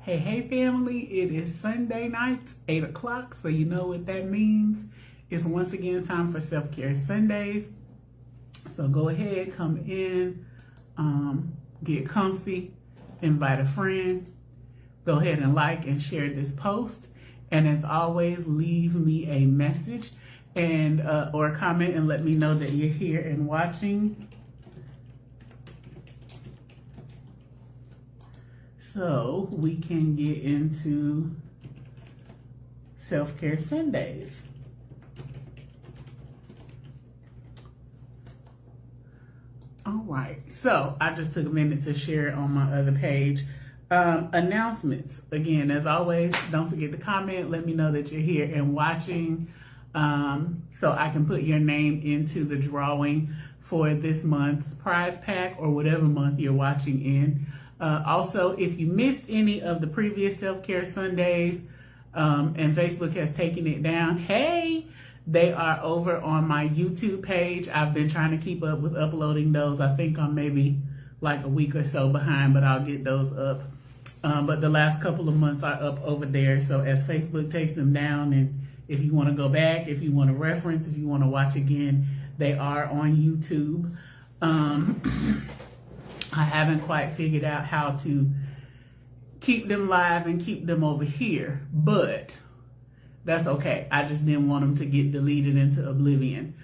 Hey family, it is Sunday night, 8 o'clock, so you know what that means. It's once again time for Self-Care Sundays. So go ahead, come in, get comfy, invite a friend, go ahead and like and share this post. And as always, leave me a message and or a comment and let me know that you're here and watching. So we can get into Self-Care Sundays. All right, so I just took a minute to share it on my other page. Announcements. Again, as always, don't forget to comment. Let me know that you're here and watching so I can put your name into the drawing for this month's prize pack or whatever month you're watching in. Also, if you missed any of the previous Self-Care Sundays and Facebook has taken it down, hey, they are over on my YouTube page. I've been trying to keep up with uploading those. I think I'm maybe like a week or so behind, but I'll get those up. But the last couple of months are up over there. So as Facebook takes them down, and if you want to go back, if you want to reference, if you want to watch again, they are on YouTube. I haven't quite figured out how to keep them live and keep them over here, but that's okay. I just didn't want them to get deleted into oblivion.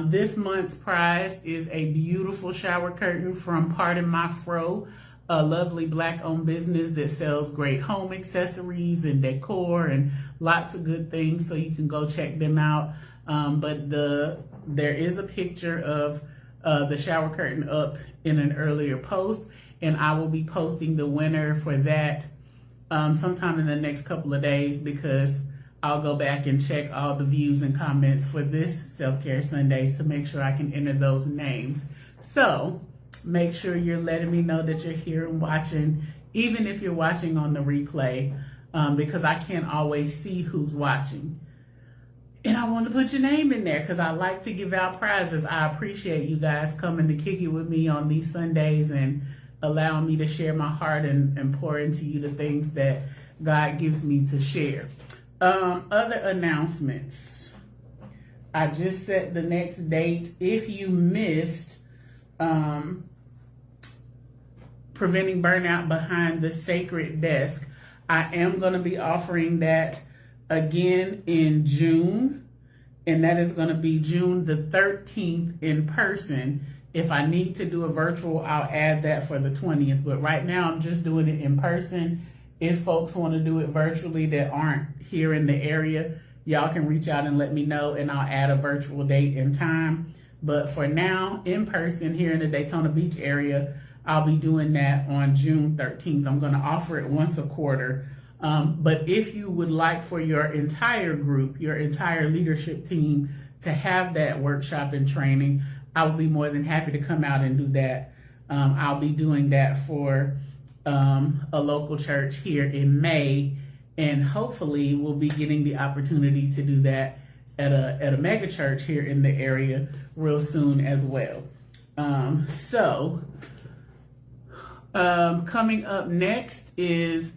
This month's prize is a beautiful shower curtain from Pardon My Fro, a lovely Black-owned business that sells great home accessories and decor and lots of good things, so you can go check them out. But there is a picture of the shower curtain up in an earlier post, and I will be posting the winner for that sometime in the next couple of days, because I'll go back and check all the views and comments for this Self-Care Sundays to make sure I can enter those names. So make sure you're letting me know that you're here and watching, even if you're watching on the replay, because I can't always see who's watching. And I want to put your name in there because I like to give out prizes. I appreciate you guys coming to kick it with me on these Sundays and allowing me to share my heart and pour into you the things that God gives me to share. Other announcements. I just set the next date. If you missed Preventing Burnout Behind the Sacred Desk, I am going to be offering that again in June, and that is going to be June the 13th in person. If I need to do a virtual, I'll add that for the 20th, but right now I'm just doing it in person. If folks want to do it virtually that aren't here in the area, y'all can reach out and let me know, and I'll add a virtual date and time. But for now, in person here in the Daytona Beach area, I'll be doing that on June 13th. I'm going to offer it once a quarter. But if you would like for your entire group, your entire leadership team to have that workshop and training, I will be more than happy to come out and do that. I'll be doing that for a local church here in May, and hopefully we'll be getting the opportunity to do that at a mega church here in the area real soon as well. Coming up next is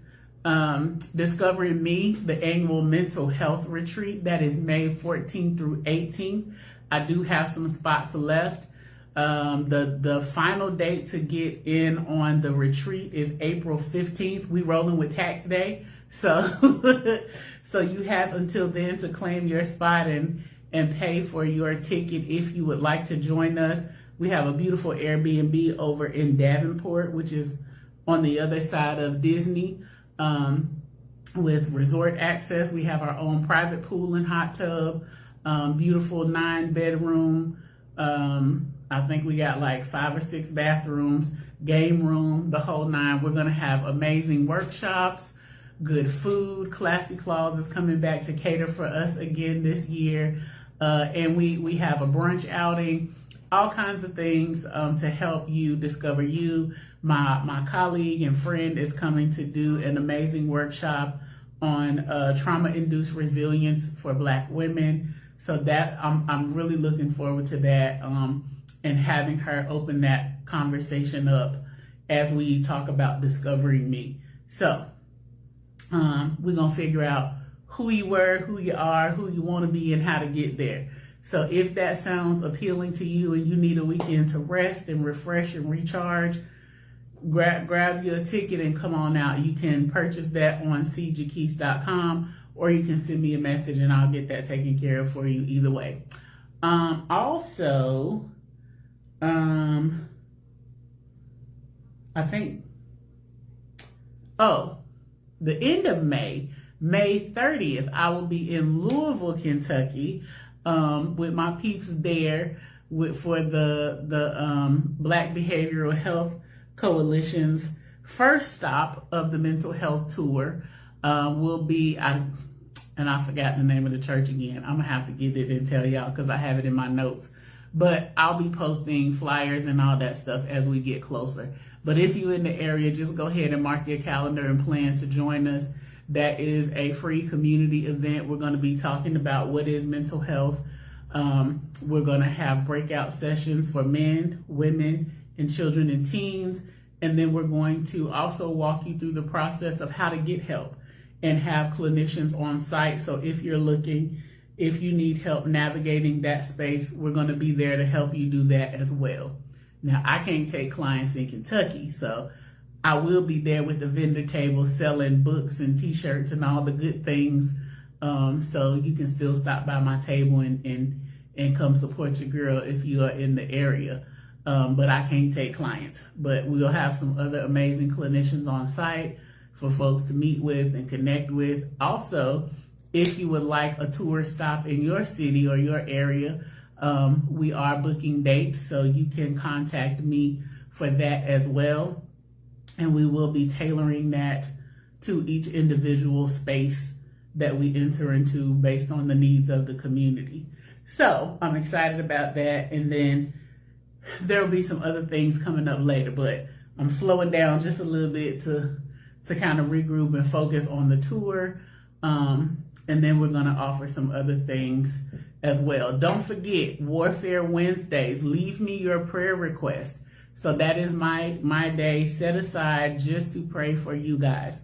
Discovering Me, the annual mental health retreat. That is May 14th through 18th. I do have some spots left. The final date to get in on the retreat is April 15th. We rolling with tax day. So, so you have until then to claim your spot and pay for your ticket if you would like to join us. We have a beautiful Airbnb over in Davenport, which is on the other side of Disney, with resort access. We have our own private pool and hot tub, beautiful 9-bedroom. I think we got like 5 or 6 bathrooms, game room, the whole 9. We're going to have amazing workshops, good food. Classy Claus is coming back to cater for us again this year. And we have a brunch outing, all kinds of things to help you discover you. My colleague and friend is coming to do an amazing workshop on trauma-induced resilience for Black women. So that I'm really looking forward to that, and having her open that conversation up as we talk about discovering me. So We're going to figure out who you were, who you are, who you want to be, and how to get there. So if that sounds appealing to you and you need a weekend to rest and refresh and recharge, grab your ticket and come on out. You can purchase that on cjakeese.com, or you can send me a message and I'll get that taken care of for you either way. Also, I think, the end of May 30th, I will be in Louisville, Kentucky, with my peeps there for the Black Behavioral Health Coalition's first stop of the mental health tour. Will be, and I forgot the name of the church again. I'm gonna have to get it and tell y'all because I have it in my notes. But I'll be posting flyers and all that stuff as we get closer. But if you're in the area, just go ahead and mark your calendar and plan to join us. That is a free community event. We're going to be talking about what is mental health. We're going to have breakout sessions for men, women, and children and teens. And then we're going to also walk you through the process of how to get help and have clinicians on site. So if you're looking, if you need help navigating that space, we're going to be there to help you do that as well. Now, I can't take clients in Kentucky, so I will be there with the vendor table selling books and t-shirts and all the good things. So you can still stop by my table and come support your girl if you are in the area. But I can't take clients. But we'll have some other amazing clinicians on site for folks to meet with and connect with. Also, if you would like a tour stop in your city or your area, we are booking dates, so you can contact me for that as well. And we will be tailoring that to each individual space that we enter into based on the needs of the community. So I'm excited about that. And then there will be some other things coming up later, but I'm slowing down just a little bit to kind of regroup and focus on the tour. And then we're going to offer some other things as well. Don't forget, Warfare Wednesdays. Leave me your prayer request. So that is my day set aside just to pray for you guys.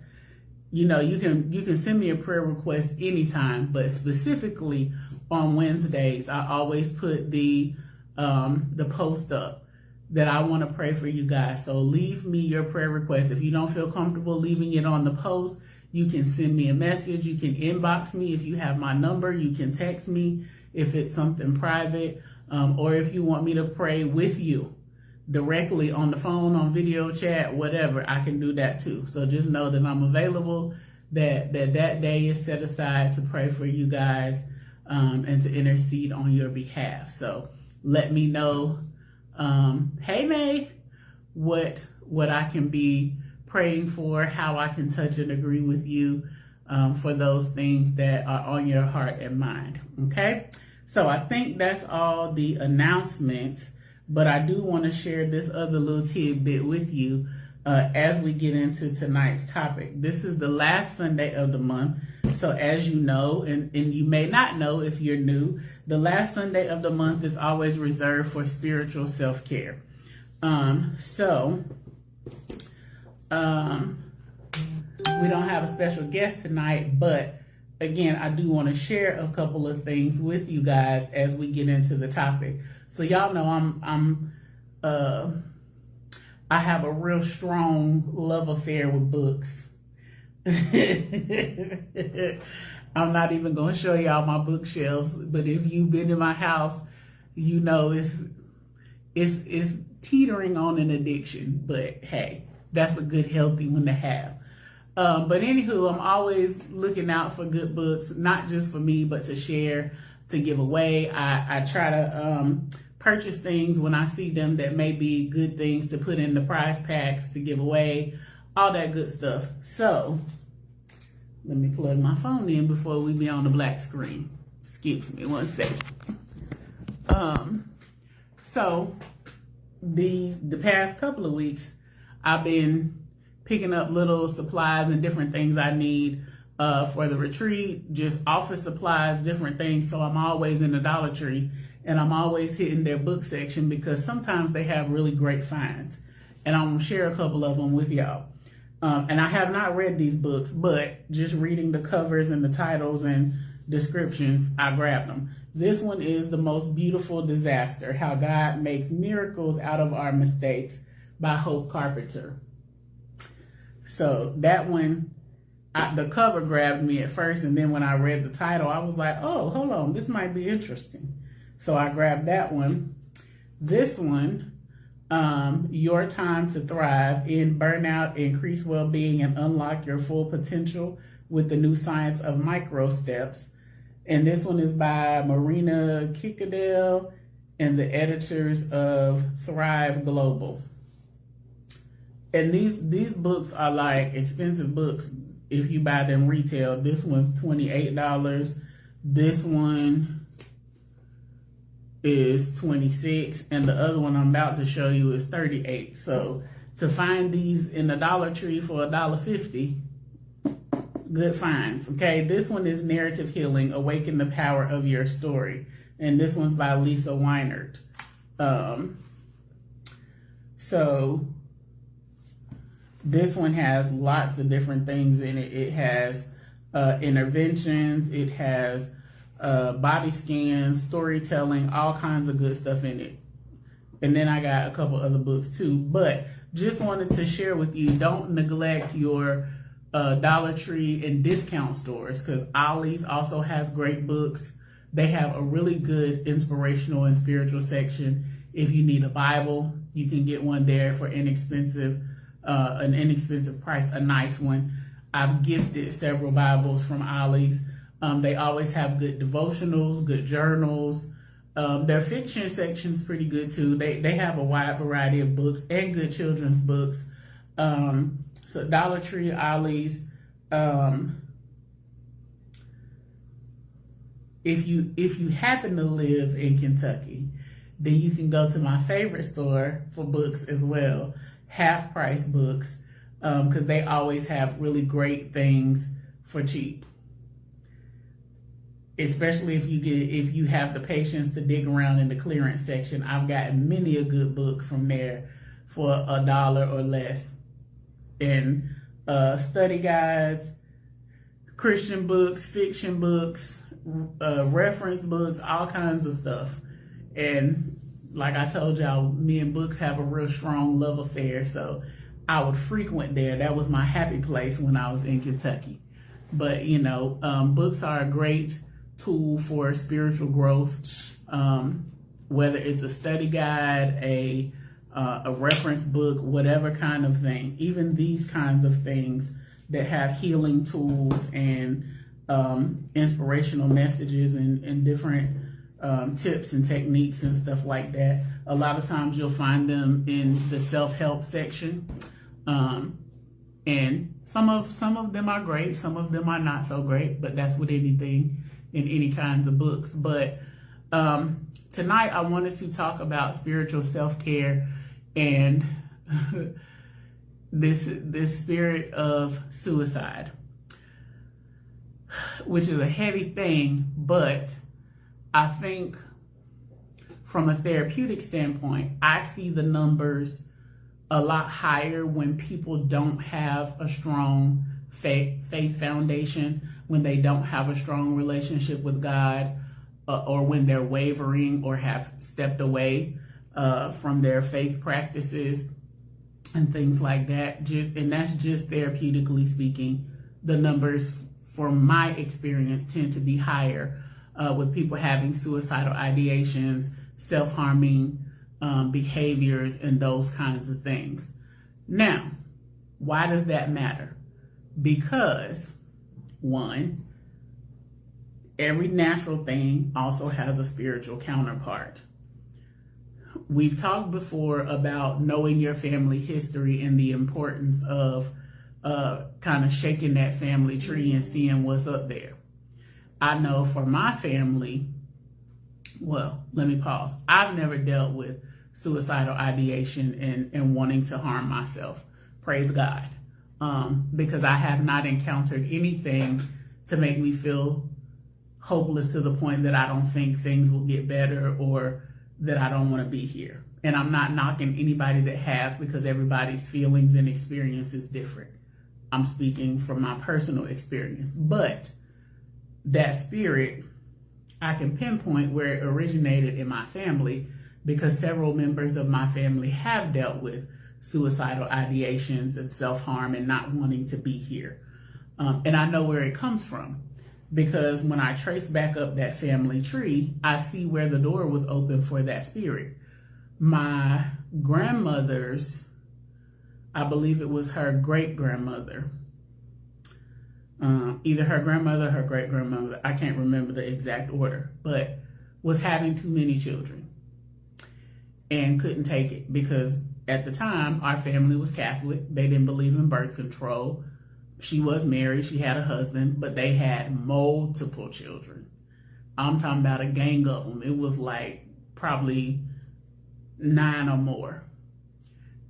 You know, you can send me a prayer request anytime, but specifically on Wednesdays, I always put the post up that I want to pray for you guys. So leave me your prayer request. If you don't feel comfortable leaving it on the post, you can send me a message. You can inbox me if you have my number. You can text me if it's something private, or if you want me to pray with you directly on the phone, on video chat, whatever, I can do that too. So just know that I'm available, that day is set aside to pray for you guys, and to intercede on your behalf. So let me know, hey May, what I can be praying for, how I can touch and agree with you for those things that are on your heart and mind. Okay, so I think that's all the announcements, but I do want to share this other little tidbit with you as we get into tonight's topic. This is the last Sunday of the month. So as you know, and you may not know if you're new, the last Sunday of the month is always reserved for spiritual self-care. We don't have a special guest tonight, but again, I do want to share a couple of things with you guys as we get into the topic. So y'all know I have a real strong love affair with books. I'm not even going to show y'all my bookshelves, but if you've been in my house, you know it's teetering on an addiction, but hey, that's a good, healthy one to have. But anywho, I'm always looking out for good books, not just for me, but to share, to give away. I try to purchase things when I see them that may be good things to put in the prize packs to give away, all that good stuff. So let me plug my phone in before we be on the black screen. Excuse me one second. So the past couple of weeks, I've been picking up little supplies and different things I need for the retreat, just office supplies, different things. So I'm always in the Dollar Tree, and I'm always hitting their book section because sometimes they have really great finds. And I'm going to share a couple of them with y'all. And I have not read these books, but just reading the covers and the titles and descriptions, I grabbed them. This one is The Most Beautiful Disaster, How God Makes Miracles Out of Our Mistakes by Hope Carpenter. So that one, the cover grabbed me at first, and then when I read the title, I was like, oh, hold on, this might be interesting. So I grabbed that one. This one, Your Time to Thrive, End Burnout, Increase Well-Being, and Unlock Your Full Potential with the New Science of Micro Steps. And this one is by Marina Kikadale and the editors of Thrive Global. And these books are like expensive books if you buy them retail. This one's $28. This one is $26, and the other one I'm about to show you is $38. So to find these in the Dollar Tree for $1.50, good finds. Okay, this one is Narrative Healing, Awaken the Power of Your Story, and this one's by Lisa Weinert. So this one has lots of different things in it. It has interventions, it has body scans, storytelling, all kinds of good stuff in it. And then I got a couple other books too, but just wanted to share with you, don't neglect your Dollar Tree and discount stores, because Ollie's also has great books. They have a really good inspirational and spiritual section. If you need a Bible, you can get one there for an inexpensive price, a nice one. I've gifted several Bibles from Ollie's. They always have good devotionals, good journals. Their fiction section's pretty good too. They have a wide variety of books and good children's books. So Dollar Tree, Ollie's. If you happen to live in Kentucky, then you can go to my favorite store for books as well, Half Price Books, because they always have really great things for cheap. Especially if you have the patience to dig around in the clearance section. I've gotten many a good book from there for $1 or less. And study guides, Christian books, fiction books, reference books, all kinds of stuff. And like I told y'all, me and books have a real strong love affair, so I would frequent there. That was my happy place when I was in Kentucky. But you know, books are a great tool for spiritual growth, whether it's a study guide, a reference book, whatever kind of thing. Even these kinds of things that have healing tools and inspirational messages and different tips and techniques and stuff like that. A lot of times you'll find them in the self-help section, and some of them are great, some of them are not so great, but that's with anything in any kinds of books. But tonight I wanted to talk about spiritual self-care and this spirit of suicide, which is a heavy thing, but I think from a therapeutic standpoint, I see the numbers a lot higher when people don't have a strong faith foundation, when they don't have a strong relationship with God, or when they're wavering or have stepped away from their faith practices and things like that. And that's just therapeutically speaking. The numbers, from my experience, tend to be higher with people having suicidal ideations, self-harming behaviors, and those kinds of things. Now, why does that matter? Because, one, every natural thing also has a spiritual counterpart. We've talked before about knowing your family history and the importance of kind of shaking that family tree and seeing what's up there. I know for my family, well, let me pause. I've never dealt with suicidal ideation and wanting to harm myself. Praise God. Because I have not encountered anything to make me feel hopeless to the point that I don't think things will get better or that I don't want to be here. And I'm not knocking anybody that has, because everybody's feelings and experience is different. I'm speaking from my personal experience. But that spirit, I can pinpoint where it originated in my family, because several members of my family have dealt with suicidal ideations and self-harm and not wanting to be here. And I know where it comes from, because when I trace back up that family tree, I see where the door was open for that spirit. My grandmother's, I believe it was her great-grandmother, either her grandmother or her great-grandmother, I can't remember the exact order, but was having too many children and couldn't take it, because at the time our family was Catholic. They didn't believe in birth control. She was married, she had a husband, but they had multiple children. I'm talking about a gang of them. It was like probably 9 or more.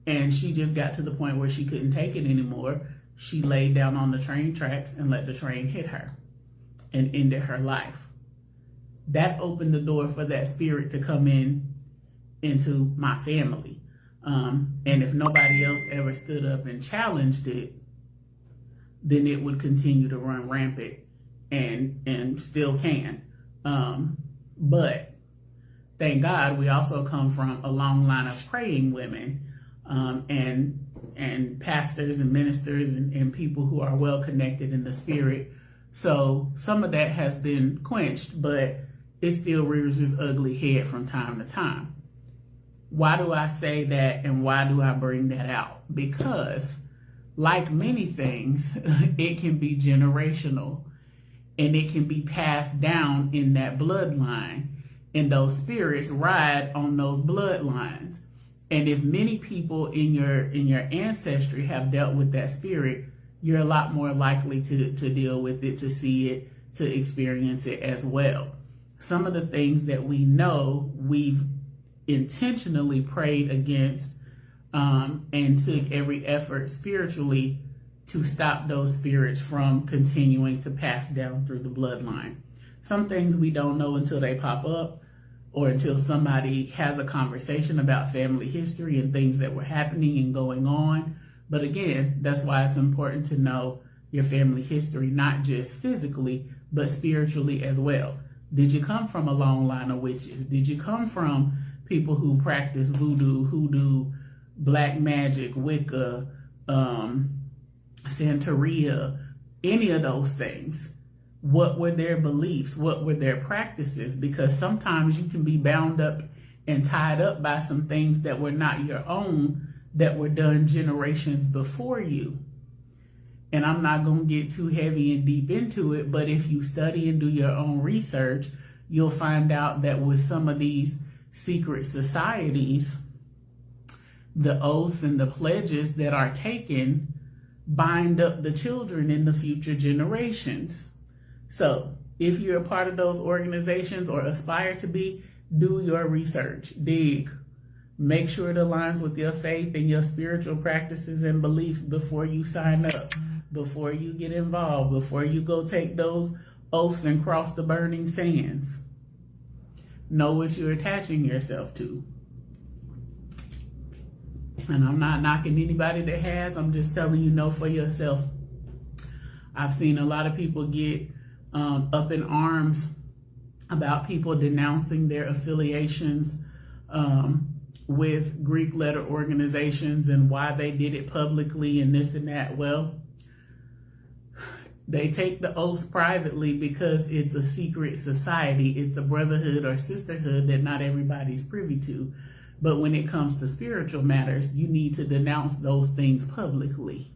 And she just got to the point where she couldn't take it anymore. She laid down on the train tracks and let the train hit her and ended her life. That opened the door for that spirit to come into my family. And if nobody else ever stood up and challenged it, then it would continue to run rampant, and still can. But thank God we also come from a long line of praying women, and pastors and ministers and people who are well connected in the spirit. So some of that has been quenched, but it still rears its ugly head from time to time. Why do I say that, and why do I bring that out? Because like many things, it can be generational, and it can be passed down in that bloodline, and those spirits ride on those bloodlines. And if many people in your ancestry have dealt with that spirit, you're a lot more likely to deal with it, to see it, to experience it as well. Some of the things that we know, we've intentionally prayed against, and took every effort spiritually to stop those spirits from continuing to pass down through the bloodline. Some things we don't know until they pop up, or until somebody has a conversation about family history and things that were happening and going on. But again, that's why it's important to know your family history, not just physically, but spiritually as well. Did you come from a long line of witches? Did you come from people who practice voodoo, hoodoo, black magic, Wicca, Santeria, any of those things? What were their beliefs? What were their practices? Because sometimes you can be bound up and tied up by some things that were not your own, that were done generations before you. And I'm not going to get too heavy and deep into it, but if you study and do your own research, you'll find out that with some of these secret societies, the oaths and the pledges that are taken bind up the children in the future generations. So if you're a part of those organizations or aspire to be, do your research, dig, make sure it aligns with your faith and your spiritual practices and beliefs before you sign up, before you get involved, before you go take those oaths and cross the burning sands. Know what you're attaching yourself to. And I'm not knocking anybody that has, I'm just telling you, know for yourself. I've seen a lot of people get up in arms about people denouncing their affiliations with Greek letter organizations and why they did it publicly and this and that. Well, they take the oaths privately because it's a secret society. It's a brotherhood or sisterhood that not everybody's privy to. But when it comes to spiritual matters, you need to denounce those things publicly.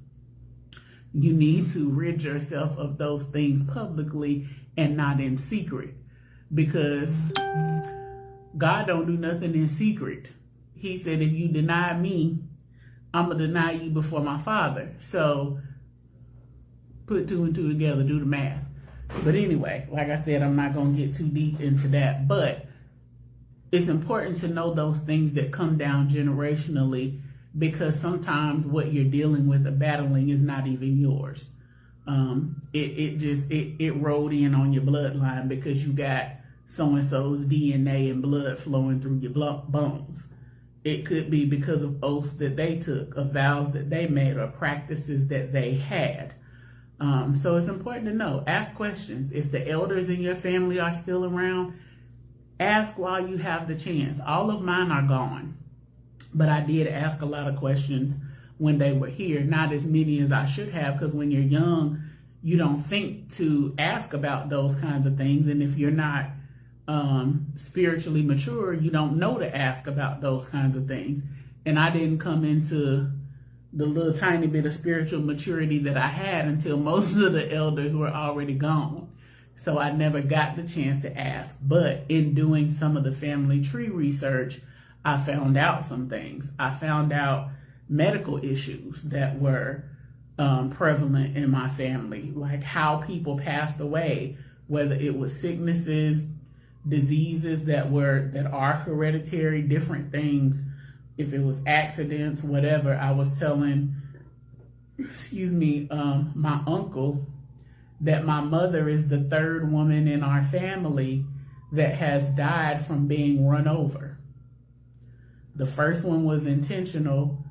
You need to rid yourself of those things publicly and not in secret, because God don't do nothing in secret. He said, if you deny me, I'm going to deny you before my Father. So put 2 and 2 together, do the math. But anyway, like I said, I'm not going to get too deep into that. But it's important to know those things that come down generationally, because sometimes what you're dealing with or battling is not even yours. It rolled in on your bloodline because you got so-and-so's DNA and blood flowing through your bones. It could be because of oaths that they took, of vows that they made, or practices that they had. So it's important to know. Ask questions. If the elders in your family are still around, ask while you have the chance. All of mine are gone, but I did ask a lot of questions when they were here. Not as many as I should have, because when you're young, you don't think to ask about those kinds of things. And if you're not spiritually mature, you don't know to ask about those kinds of things. And I didn't come into the little tiny bit of spiritual maturity that I had until most of the elders were already gone. So I never got the chance to ask. But in doing some of the family tree research, I found out some things. I found out medical issues that were prevalent in my family, like how people passed away, whether it was sicknesses, diseases that are hereditary, different things. If it was accidents, whatever. I was telling, my uncle that my mother is the third woman in our family that has died from being run over. The first one was intentional.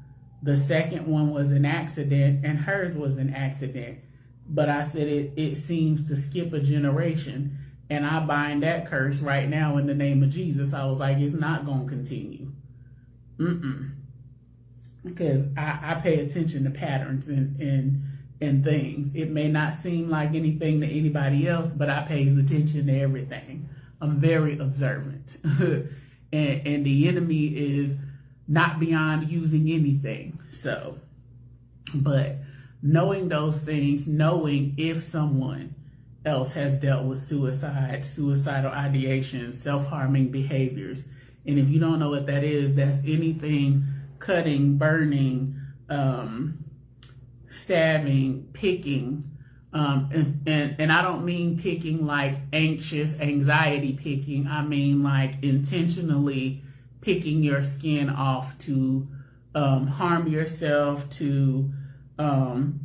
The second one was an accident, and hers was an accident. But I said it seems to skip a generation, and I bind that curse right now in the name of Jesus. I was like, it's not going to continue. Because I pay attention to patterns and things. It may not seem like anything to anybody else, but I pay attention to everything. I'm very observant. and the enemy is not beyond using anything. So, but knowing those things, knowing if someone else has dealt with suicide, suicidal ideation, self-harming behaviors. And if you don't know what that is, that's anything cutting, burning, stabbing, picking. And I don't mean picking like anxious, anxiety picking. I mean like intentionally picking your skin off to harm yourself, to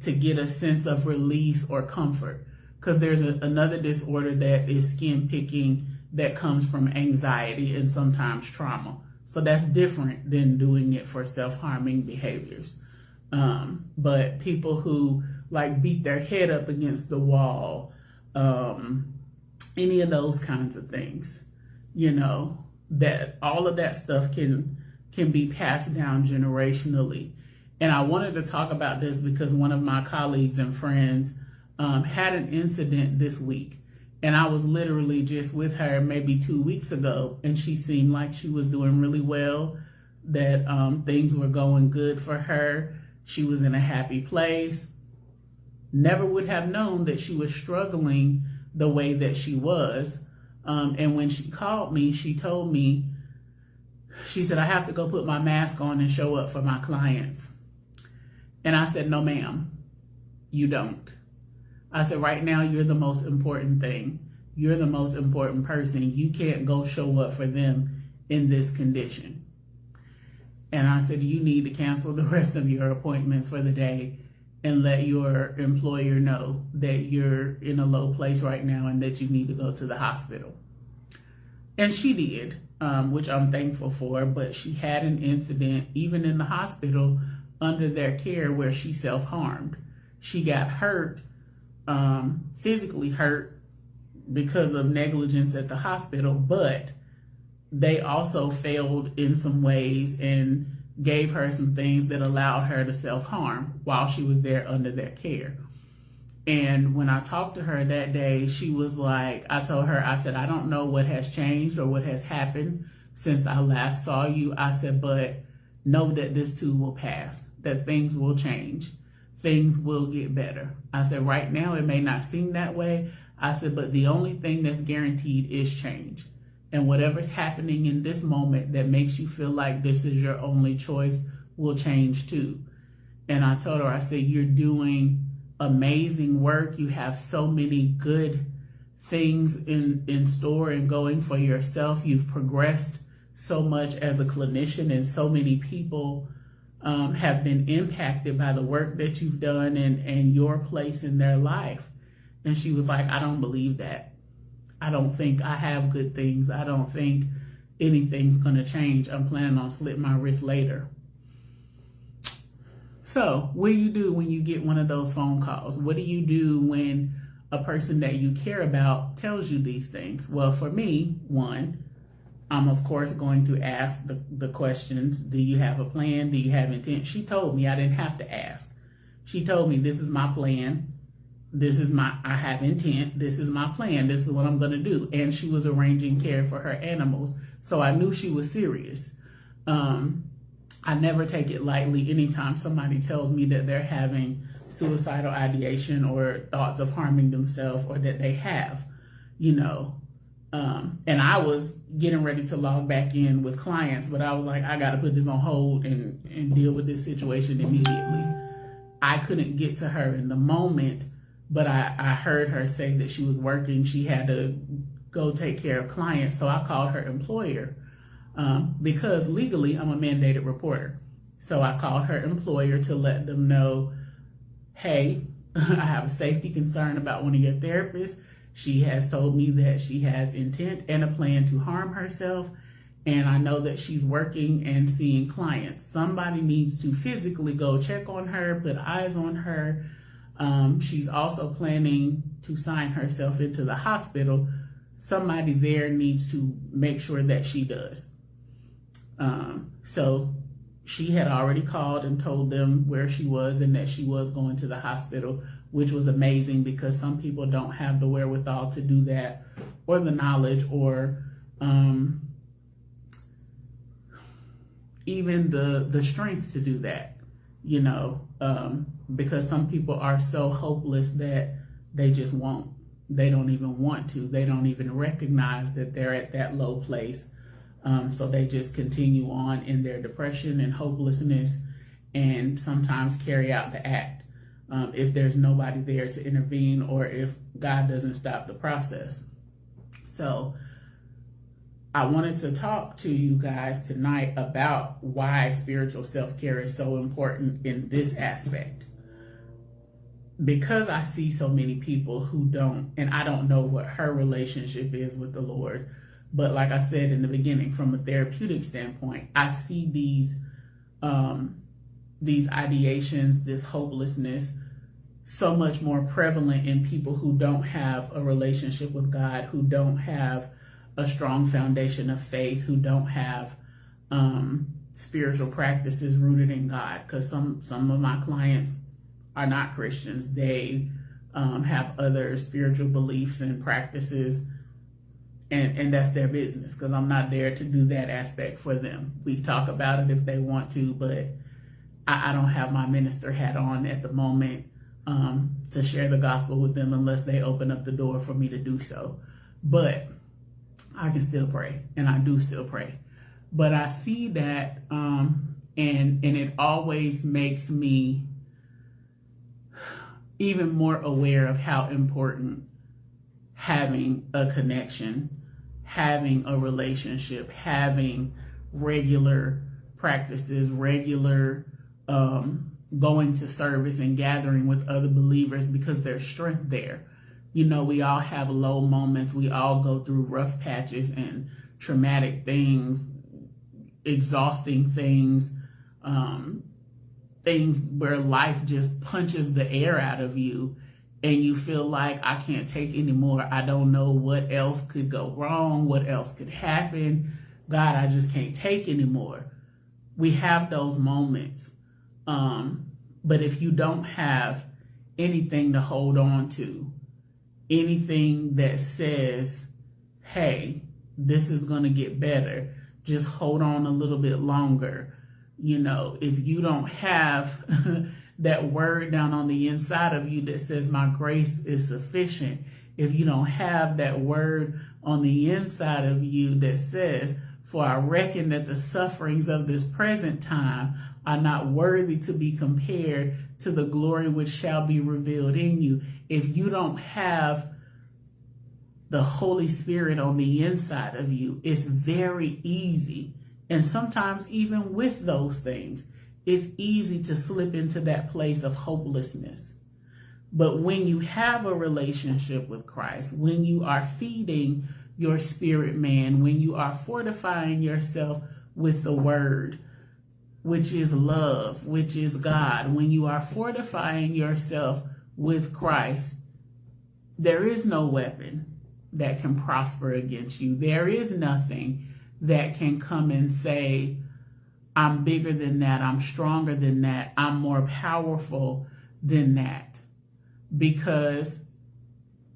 get a sense of release or comfort. Because there's another disorder that is skin picking that comes from anxiety and sometimes trauma. So that's different than doing it for self-harming behaviors. But people who like beat their head up against the wall, any of those kinds of things, that all of that stuff can be passed down generationally. And I wanted to talk about this because one of my colleagues and friends had an incident this week. And I was literally just with her maybe 2 weeks ago, and she seemed like she was doing really well, that things were going good for her. She was in a happy place. Never would have known that she was struggling the way that she was. And when she called me, she told me, she said, I have to go put my mask on and show up for my clients. And I said, no, ma'am, you don't. I said, right now, you're the most important thing. You're the most important person. You can't go show up for them in this condition. And I said, you need to cancel the rest of your appointments for the day and let your employer know that you're in a low place right now and that you need to go to the hospital. And she did, which I'm thankful for, but she had an incident even in the hospital under their care where she self-harmed. She got hurt, physically hurt because of negligence at the hospital, but they also failed in some ways and gave her some things that allowed her to self-harm while she was there under their care. And when I talked to her that day, she was like, I told her, I said, I don't know what has changed or what has happened since I last saw you. I said, but know that this too will pass, that things will change. Things will get better. I said, right now, it may not seem that way. I said, but the only thing that's guaranteed is change. And whatever's happening in this moment that makes you feel like this is your only choice will change too. And I told her, I said, you're doing amazing work. You have so many good things in store and going for yourself. You've progressed so much as a clinician, and so many people have been impacted by the work that you've done and your place in their life. And she was like, I don't believe that. I don't think I have good things. I don't think anything's going to change. I'm planning on slitting my wrist later. So what do you do when you get one of those phone calls? What do you do when a person that you care about tells you these things? Well, for me, one, I'm of course going to ask the questions. Do you have a plan? Do you have intent? She told me I didn't have to ask. She told me, this is my plan. I have intent. This is my plan. This is what I'm going to do. And she was arranging care for her animals. So I knew she was serious. I never take it lightly anytime somebody tells me that they're having suicidal ideation or thoughts of harming themselves, or that they have, and I was getting ready to log back in with clients, but I was like, I got to put this on hold and deal with this situation immediately. I couldn't get to her in the moment, but I heard her say that she was working. She had to go take care of clients. So I called her employer because legally I'm a mandated reporter. So I called her employer to let them know, hey, I have a safety concern about one of your therapists. She has told me that she has intent and a plan to harm herself. And I know that she's working and seeing clients. Somebody needs to physically go check on her, put eyes on her. She's also planning to sign herself into the hospital. Somebody there needs to make sure that she does. So she had already called and told them where she was and that she was going to the hospital, which was amazing because some people don't have the wherewithal to do that, or the knowledge, or even the strength to do that, because some people are so hopeless that they just won't. They don't even want to. They don't even recognize that they're at that low place. So they just continue on in their depression and hopelessness, and sometimes carry out the act if there's nobody there to intervene, or if God doesn't stop the process. So I wanted to talk to you guys tonight about why spiritual self-care is so important in this aspect. Because I see so many people who don't, and I don't know what her relationship is with the Lord, but like I said in the beginning, from a therapeutic standpoint, I see these ideations, this hopelessness, so much more prevalent in people who don't have a relationship with God, who don't have a strong foundation of faith, who don't have spiritual practices rooted in God. Because some of my clients are not Christians. They have other spiritual beliefs and practices, and that's their business, because I'm not there to do that aspect for them. We talk about it if they want to, but I don't have my minister hat on at the moment to share the gospel with them unless they open up the door for me to do so. But I can still pray, and I do still pray. But I see that, and it always makes me even more aware of how important having a connection, having a relationship, having regular practices, regular going to service and gathering with other believers, because there's strength there. We all have low moments. We all go through rough patches and traumatic things, exhausting things, things where life just punches the air out of you and you feel like, I can't take anymore. I don't know what else could go wrong, what else could happen. God, I just can't take anymore. We have those moments. But if you don't have anything to hold on to, anything that says, hey, this is going to get better, just hold on a little bit longer. If you don't have that word down on the inside of you that says my grace is sufficient, if you don't have that word on the inside of you that says, for I reckon that the sufferings of this present time are not worthy to be compared to the glory which shall be revealed in you. If you don't have the Holy Spirit on the inside of you, it's very easy. And sometimes even with those things, it's easy to slip into that place of hopelessness. But when you have a relationship with Christ, when you are feeding your spirit man, when you are fortifying yourself with the word, which is love, which is God, when you are fortifying yourself with Christ, there is no weapon that can prosper against you. There is nothing that can come and say, I'm bigger than that, I'm stronger than that, I'm more powerful than that. Because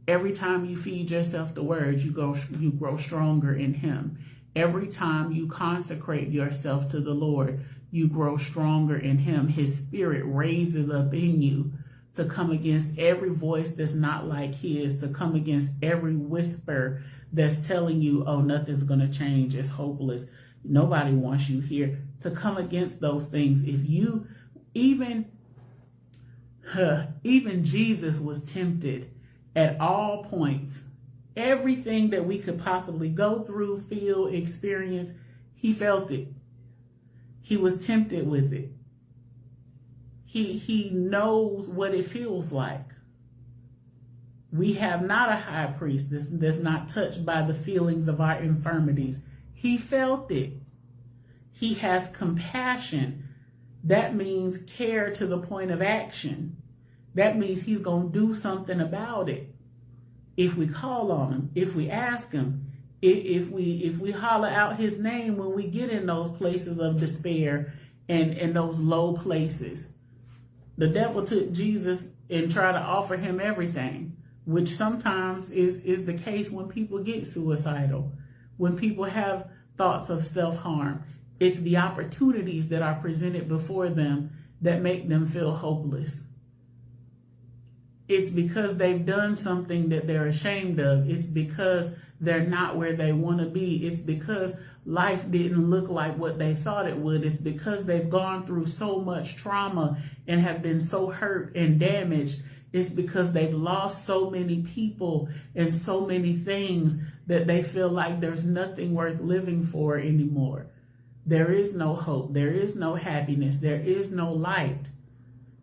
every time you feed yourself the word, you grow stronger in him. Every time you consecrate yourself to the Lord, you grow stronger in him. His spirit raises up in you to come against every voice that's not like his, to come against every whisper that's telling you, oh, nothing's going to change, it's hopeless, nobody wants you here, to come against those things. If you, even Jesus was tempted at all points. Everything that we could possibly go through, feel, experience, he felt it. He was tempted with it. He knows what it feels like. We have not a high priest that's not touched by the feelings of our infirmities. He felt it. He has compassion. That means care to the point of action. That means he's going to do something about it. If we call on him, if we ask him, if we holler out his name when we get in those places of despair and those low places. The devil took Jesus and tried to offer him everything, which sometimes is the case when people get suicidal, when people have thoughts of self-harm. It's the opportunities that are presented before them that make them feel hopeless. It's because they've done something that they're ashamed of. It's because they're not where they want to be. It's because life didn't look like what they thought it would. It's because they've gone through so much trauma and have been so hurt and damaged. It's because they've lost so many people and so many things that they feel like there's nothing worth living for anymore. There is no hope. There is no happiness. There is no light.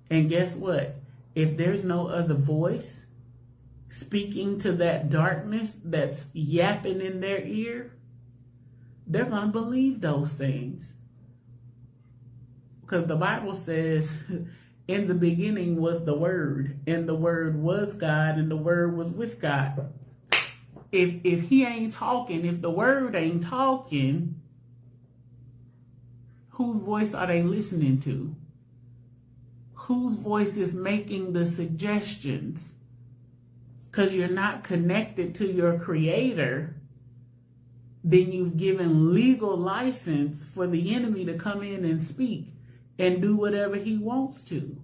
And guess what? If there's no other voice speaking to that darkness that's yapping in their ear, they're going to believe those things. Because the Bible says, in the beginning was the Word, and the Word was God, and the Word was with God. If he ain't talking, if the Word ain't talking, whose voice are they listening to? Whose voice is making the suggestions? Because you're not connected to your Creator, then you've given legal license for the enemy to come in and speak and do whatever he wants to.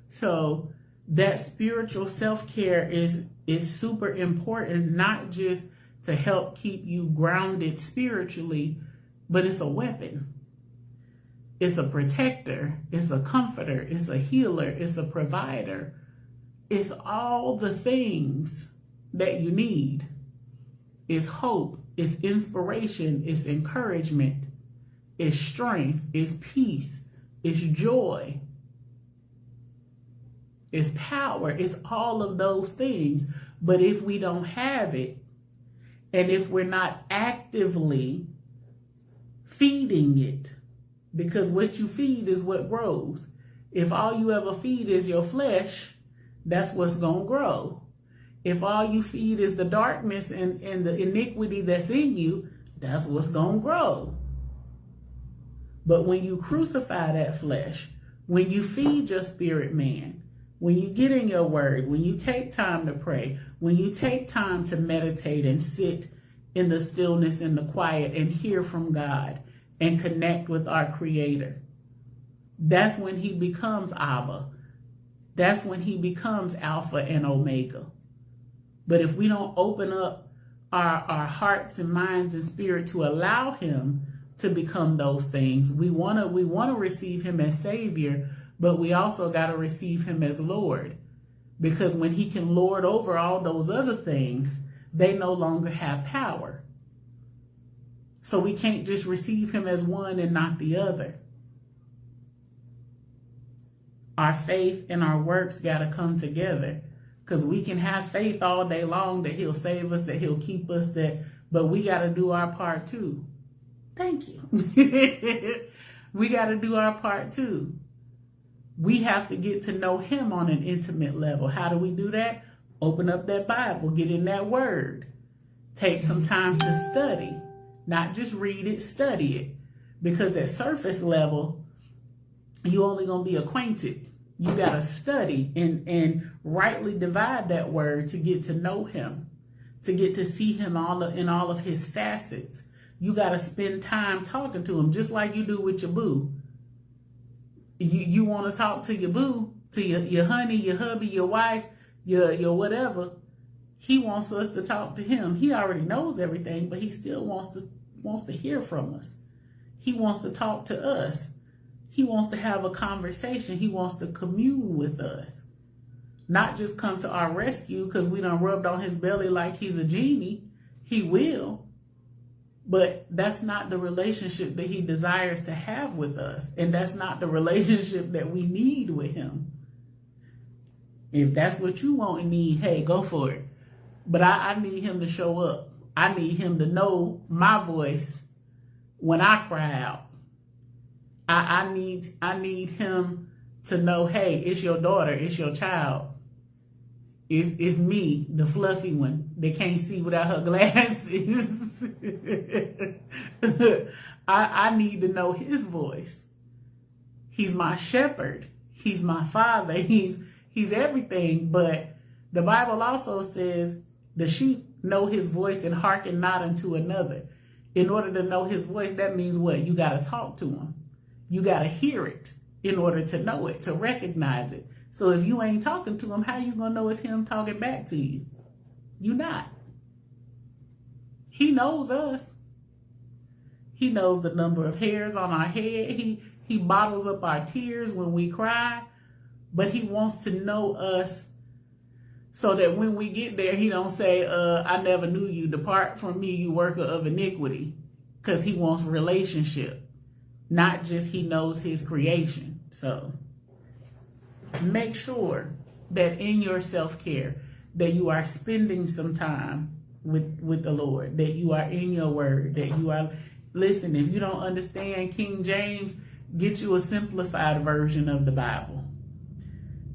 So that spiritual self-care is super important, not just to help keep you grounded spiritually, but it's a weapon. It's a protector, it's a comforter, it's a healer, it's a provider. It's all the things that you need. It's hope, it's inspiration, it's encouragement, it's strength, it's peace, it's joy, it's power, it's all of those things. But if we don't have it, and if we're not actively feeding it, because what you feed is what grows. If all you ever feed is your flesh, that's what's going to grow. If all you feed is the darkness and the iniquity that's in you, that's what's going to grow. But when you crucify that flesh, when you feed your spirit man, when you get in your word, when you take time to pray, when you take time to meditate and sit in the stillness and the quiet and hear from God, and connect with our Creator, that's when he becomes Abba. That's when he becomes Alpha and Omega. But if we don't open up our hearts and minds and spirit to allow him to become those things, we want to receive him as Savior, but we also got to receive him as Lord. Because when he can lord over all those other things, they no longer have power. So we can't just receive him as one and not the other. Our faith and our works got to come together. Because we can have faith all day long that he'll save us, that he'll keep us, but we got to do our part too. Thank you. We got to do our part too. We have to get to know him on an intimate level. How do we do that? Open up that Bible, get in that word. Take some time to study. Not just read it, study it. Because at surface level, you only going to be acquainted. You got to study and rightly divide that word to get to know him, to get to see him in all of his facets. You got to spend time talking to him, just like you do with your boo. You want to talk to your boo, to your honey, your hubby, your wife, your whatever. He wants us to talk to him. He already knows everything, but he still wants to hear from us. He wants to talk to us. He wants to have a conversation. He wants to commune with us. Not just come to our rescue because we done rubbed on his belly like he's a genie. He will. But that's not the relationship that he desires to have with us. And that's not the relationship that we need with him. If that's what you want and need, hey, go for it. But I need him to show up. I need him to know my voice when I cry out. I need him to know, hey, it's your daughter, it's your child. It's me, the fluffy one that can't see without her glasses. I need to know his voice. He's my shepherd. He's my father. He's everything. But the Bible also says the sheep know his voice and hearken not unto another. In order to know his voice, that means what? You got to talk to him. You got to hear it in order to know it, to recognize it. So if you ain't talking to him, how you going to know it's him talking back to you? You not. He knows us. He knows the number of hairs on our head. He bottles up our tears when we cry. But he wants to know us so that when we get there, he don't say, I never knew you. Depart from me, you worker of iniquity. Because he wants relationship. Not just he knows his creation. So make sure that in your self-care that you are spending some time with the Lord, that you are in your word, that you are, listen, if you don't understand King James, get you a simplified version of the Bible.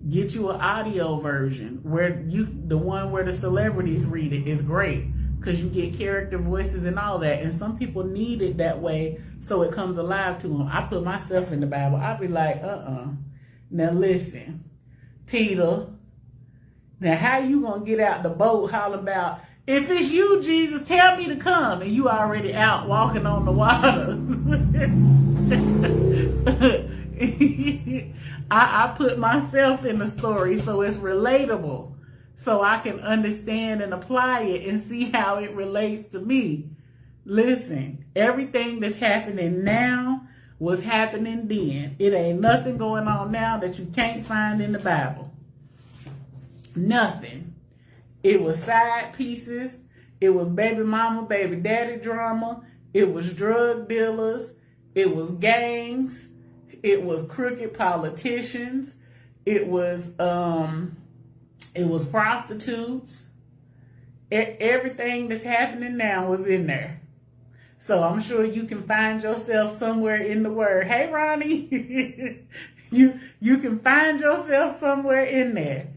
Get you an audio version the one where the celebrities read it is great because you get character voices and all that. And some people need it that way so it comes alive to them. I put myself in the Bible. I'll be like, Now listen, Peter, now how you gonna get out the boat hollering about, if it's you, Jesus, tell me to come, and you already out walking on the water. I put myself in the story so it's relatable, so I can understand and apply it and see how it relates to me. Listen, everything that's happening now was happening then. It ain't nothing going on now that you can't find in the Bible. Nothing. It was side pieces. It was baby mama, baby daddy drama. It was drug dealers. It was gangs. It was crooked politicians. It was prostitutes. Everything that's happening now was in there. So I'm sure you can find yourself somewhere in the word. Hey, Ronnie, you can find yourself somewhere in there.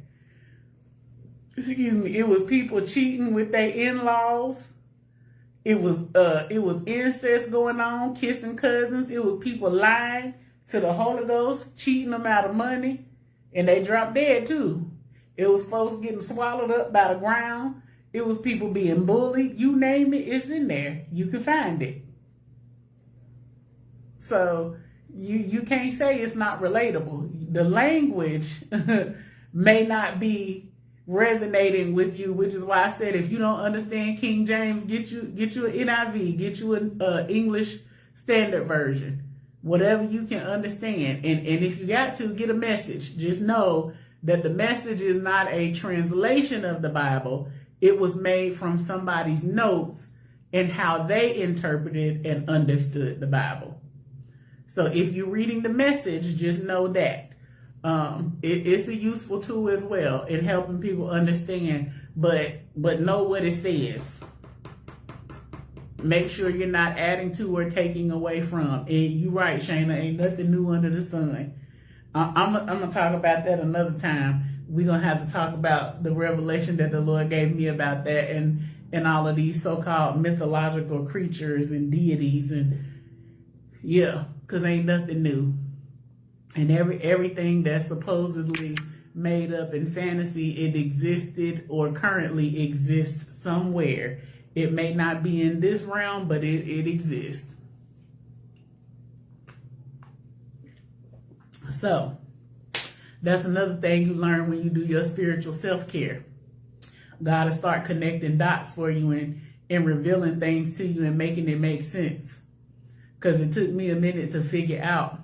Excuse me. It was people cheating with their in-laws. It was incest going on, kissing cousins. It was people lying to the Holy Ghost, cheating them out of money, and they dropped dead too. It was folks getting swallowed up by the ground. It was people being bullied. You name it, it's in there. You can find it. So you can't say it's not relatable. The language may not be resonating with you, which is why I said if you don't understand King James, get you an NIV, get you an English Standard Version, whatever you can understand. And if you got to, get a Message. Just know that the Message is not a translation of the Bible. It was made from somebody's notes and how they interpreted and understood the Bible. So if you're reading the Message, just know that. It's a useful tool as well in helping people understand, but know what it says. Make sure you're not adding to or taking away from. And you're right, Shayna, ain't nothing new under the sun. I'm gonna talk about that another time. We're gonna have to talk about the revelation that the Lord gave me about that and all of these so-called mythological creatures and deities, and yeah, because ain't nothing new. And everything that's supposedly made up in fantasy, it existed or currently exists somewhere. It may not be in this realm, but it exists. So that's another thing you learn when you do your spiritual self-care. God will start connecting dots for you and revealing things to you and making it make sense. Because it took me a minute to figure out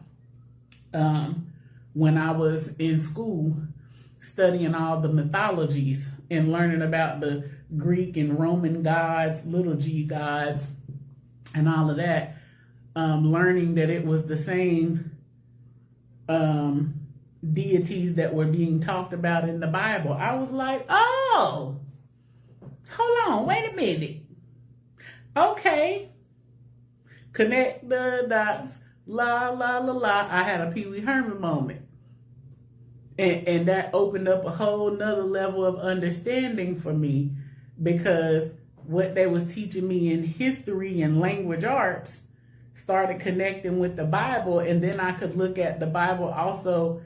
when I was in school studying all the mythologies and learning about the Greek and Roman gods, little g gods, and all of that, learning that it was the same deities that were being talked about in the Bible. I was like, oh, hold on, wait a minute. Okay. Connect the dots, la, la, la, la. I had a Pee Wee Herman moment. And that opened up a whole nother level of understanding for me, because what they was teaching me in history and language arts started connecting with the Bible. And then I could look at the Bible also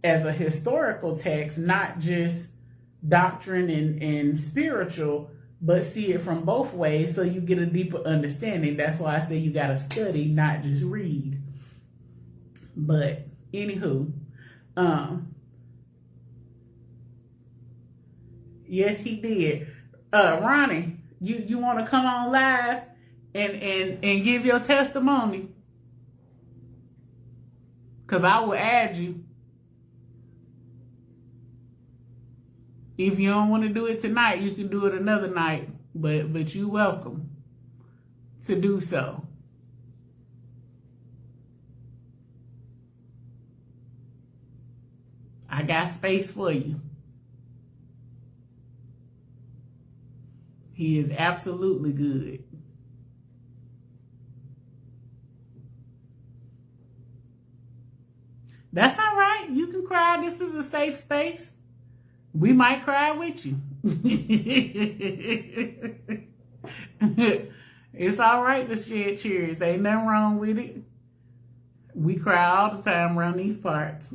as a historical text, not just doctrine and spiritual, but see it from both ways so you get a deeper understanding. That's why I say you got to study, not just read. But anywho, yes, he did. Ronnie, you want to come on live and give your testimony? Because I will add you. If you don't want to do it tonight, you can do it another night. But you're welcome to do so. I got space for you. He is absolutely good. That's all right. You can cry. This is a safe space. We might cry with you. It's all right to shed tears. Ain't nothing wrong with it. We cry all the time around these parts.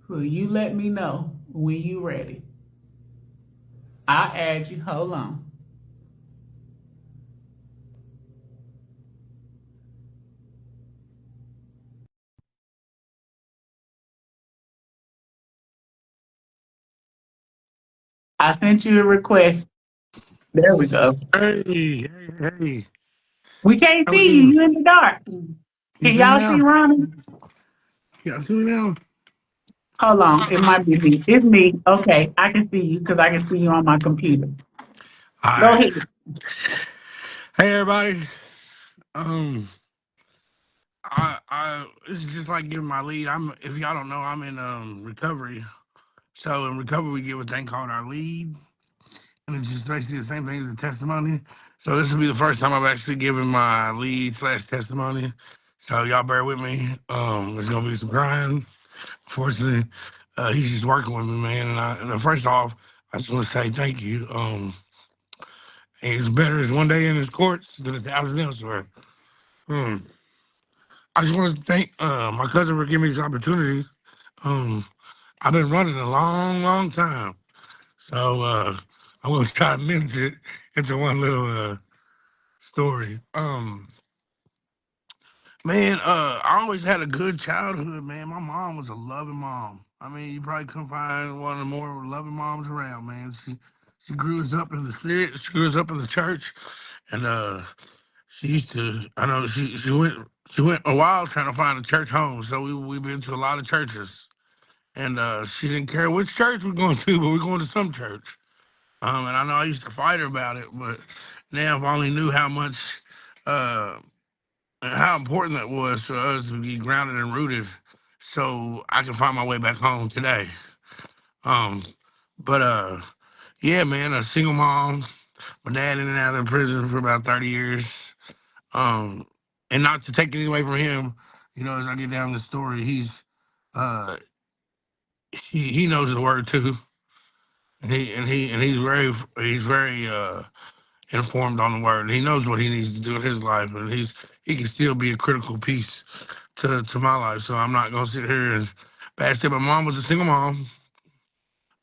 Well, you let me know when you ready. I'll add you. Hold on. I sent you a request. There we go. Hey. We can't How are see you. you? You in the dark. You Can see me y'all see now? Ronnie? Yeah, see me now? Hold on. It might be me. It's me. Okay. I can see you because I can see you on my computer. All Go right. ahead. Hey, everybody. Um, this is just like giving my lead. If y'all don't know, I'm in recovery. So in recovery, we give a thing called our lead, and it's just basically the same thing as a testimony. So this will be the first time I've actually given my lead slash testimony. So y'all bear with me. There's gonna be some crying. Fortunately, he's just working with me, man. And first off, I just want to say thank you. It's better as one day in his courts than 1,000 elsewhere. Um, I just want to thank my cousin for giving me this opportunity. Um, I've been running a long, long time, so I'm gonna try to mince it into one little story. Man, I always had a good childhood, man. My mom was a loving mom. I mean, you probably couldn't find one of the more loving moms around, man. She grew us up in the spirit. She grew us up in the church, and she used to. I know she went a while trying to find a church home. So we've been to a lot of churches, and she didn't care which church we're going to, but we're going to some church. And I know I used to fight her about it, but now if I only knew how much. Uh, and how important that was for us to be grounded and rooted, so I can find my way back home today. Um, but yeah, man, a single mom. My dad in and out of prison for about 30 years. Um, and not to take anything away from him, as I get down the story, uh he knows the word too, and he's very informed on the word. He knows what he needs to do in his life, and he can still be a critical piece to my life. So I'm not gonna sit here and bash it. My mom was a single mom.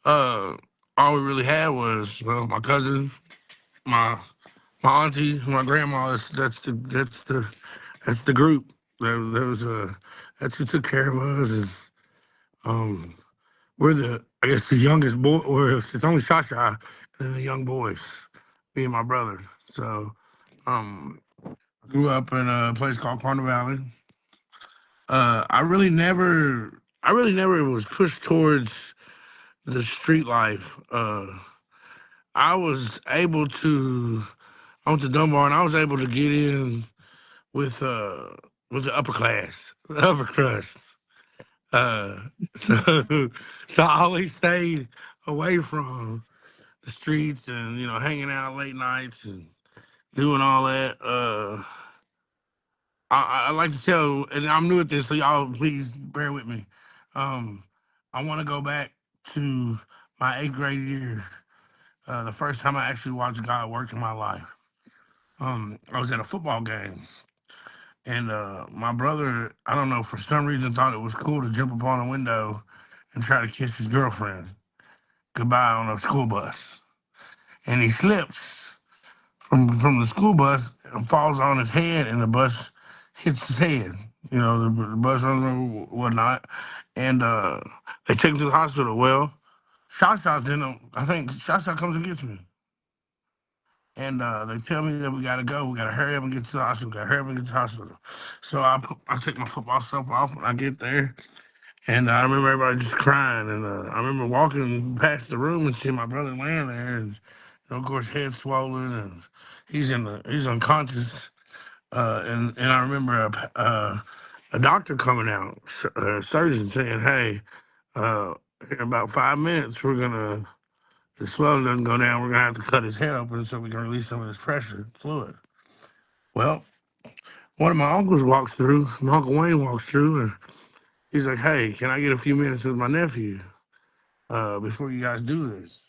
Uh, all we really had was, well, my cousin, my my auntie, my grandma. That's the group. There was that's who took care of us, and um, we're I guess the youngest boy. It's only Shasha and then the young boys, me and my brother. So um, grew up in a place called Corner Valley. I really never was pushed towards the street life. I was able to. I went to Dunbar, and I was able to get in with uh with the upper class, the upper crust. Uh, so so I always stayed away from the streets and hanging out late nights and doing all that. I like to tell, and I'm new at this, so y'all please bear with me. Um, I want to go back to my eighth grade year, the first time I actually watched God work in my life. I was at a football game, and my brother, I don't know, for some reason thought it was cool to jump upon a window and try to kiss his girlfriend goodbye on a school bus. And he slips from the school bus and falls on his head, and the bus hits his head. The bus runs over, whatnot, and they take him to the hospital. Well, Shasha's in them. I think Shasha comes and gets me. And they tell me that we gotta go. We gotta hurry up and get to the hospital. We gotta hurry up and get to the hospital. So I take my football stuff off when I get there, and I remember everybody just crying. And I remember walking past the room and seeing my brother laying there, and of course head swollen, and he's unconscious. And I remember a doctor coming out, a surgeon saying, "Hey, uh, in about 5 minutes, the swelling doesn't go down. We're gonna have to cut his head open so we can release some of this pressure fluid." Well, one of my uncles walks through. My uncle Wayne walks through, and he's like, "Hey, can I get a few minutes with my nephew before you guys do this?"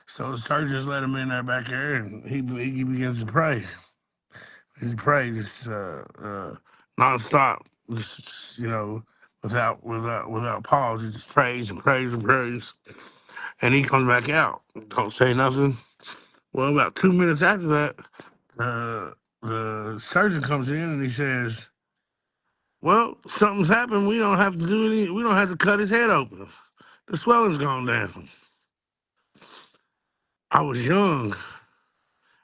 So the surgeons let him in there back there, and he begins to pray. He prays nonstop, just without pause. He just prays and prays and prays, and he comes back out. Don't say nothing. Well, about 2 minutes after that, the surgeon comes in and he says, "Well, something's happened. We don't have to do any. We don't have to cut his head open. The swelling's gone down." I was young,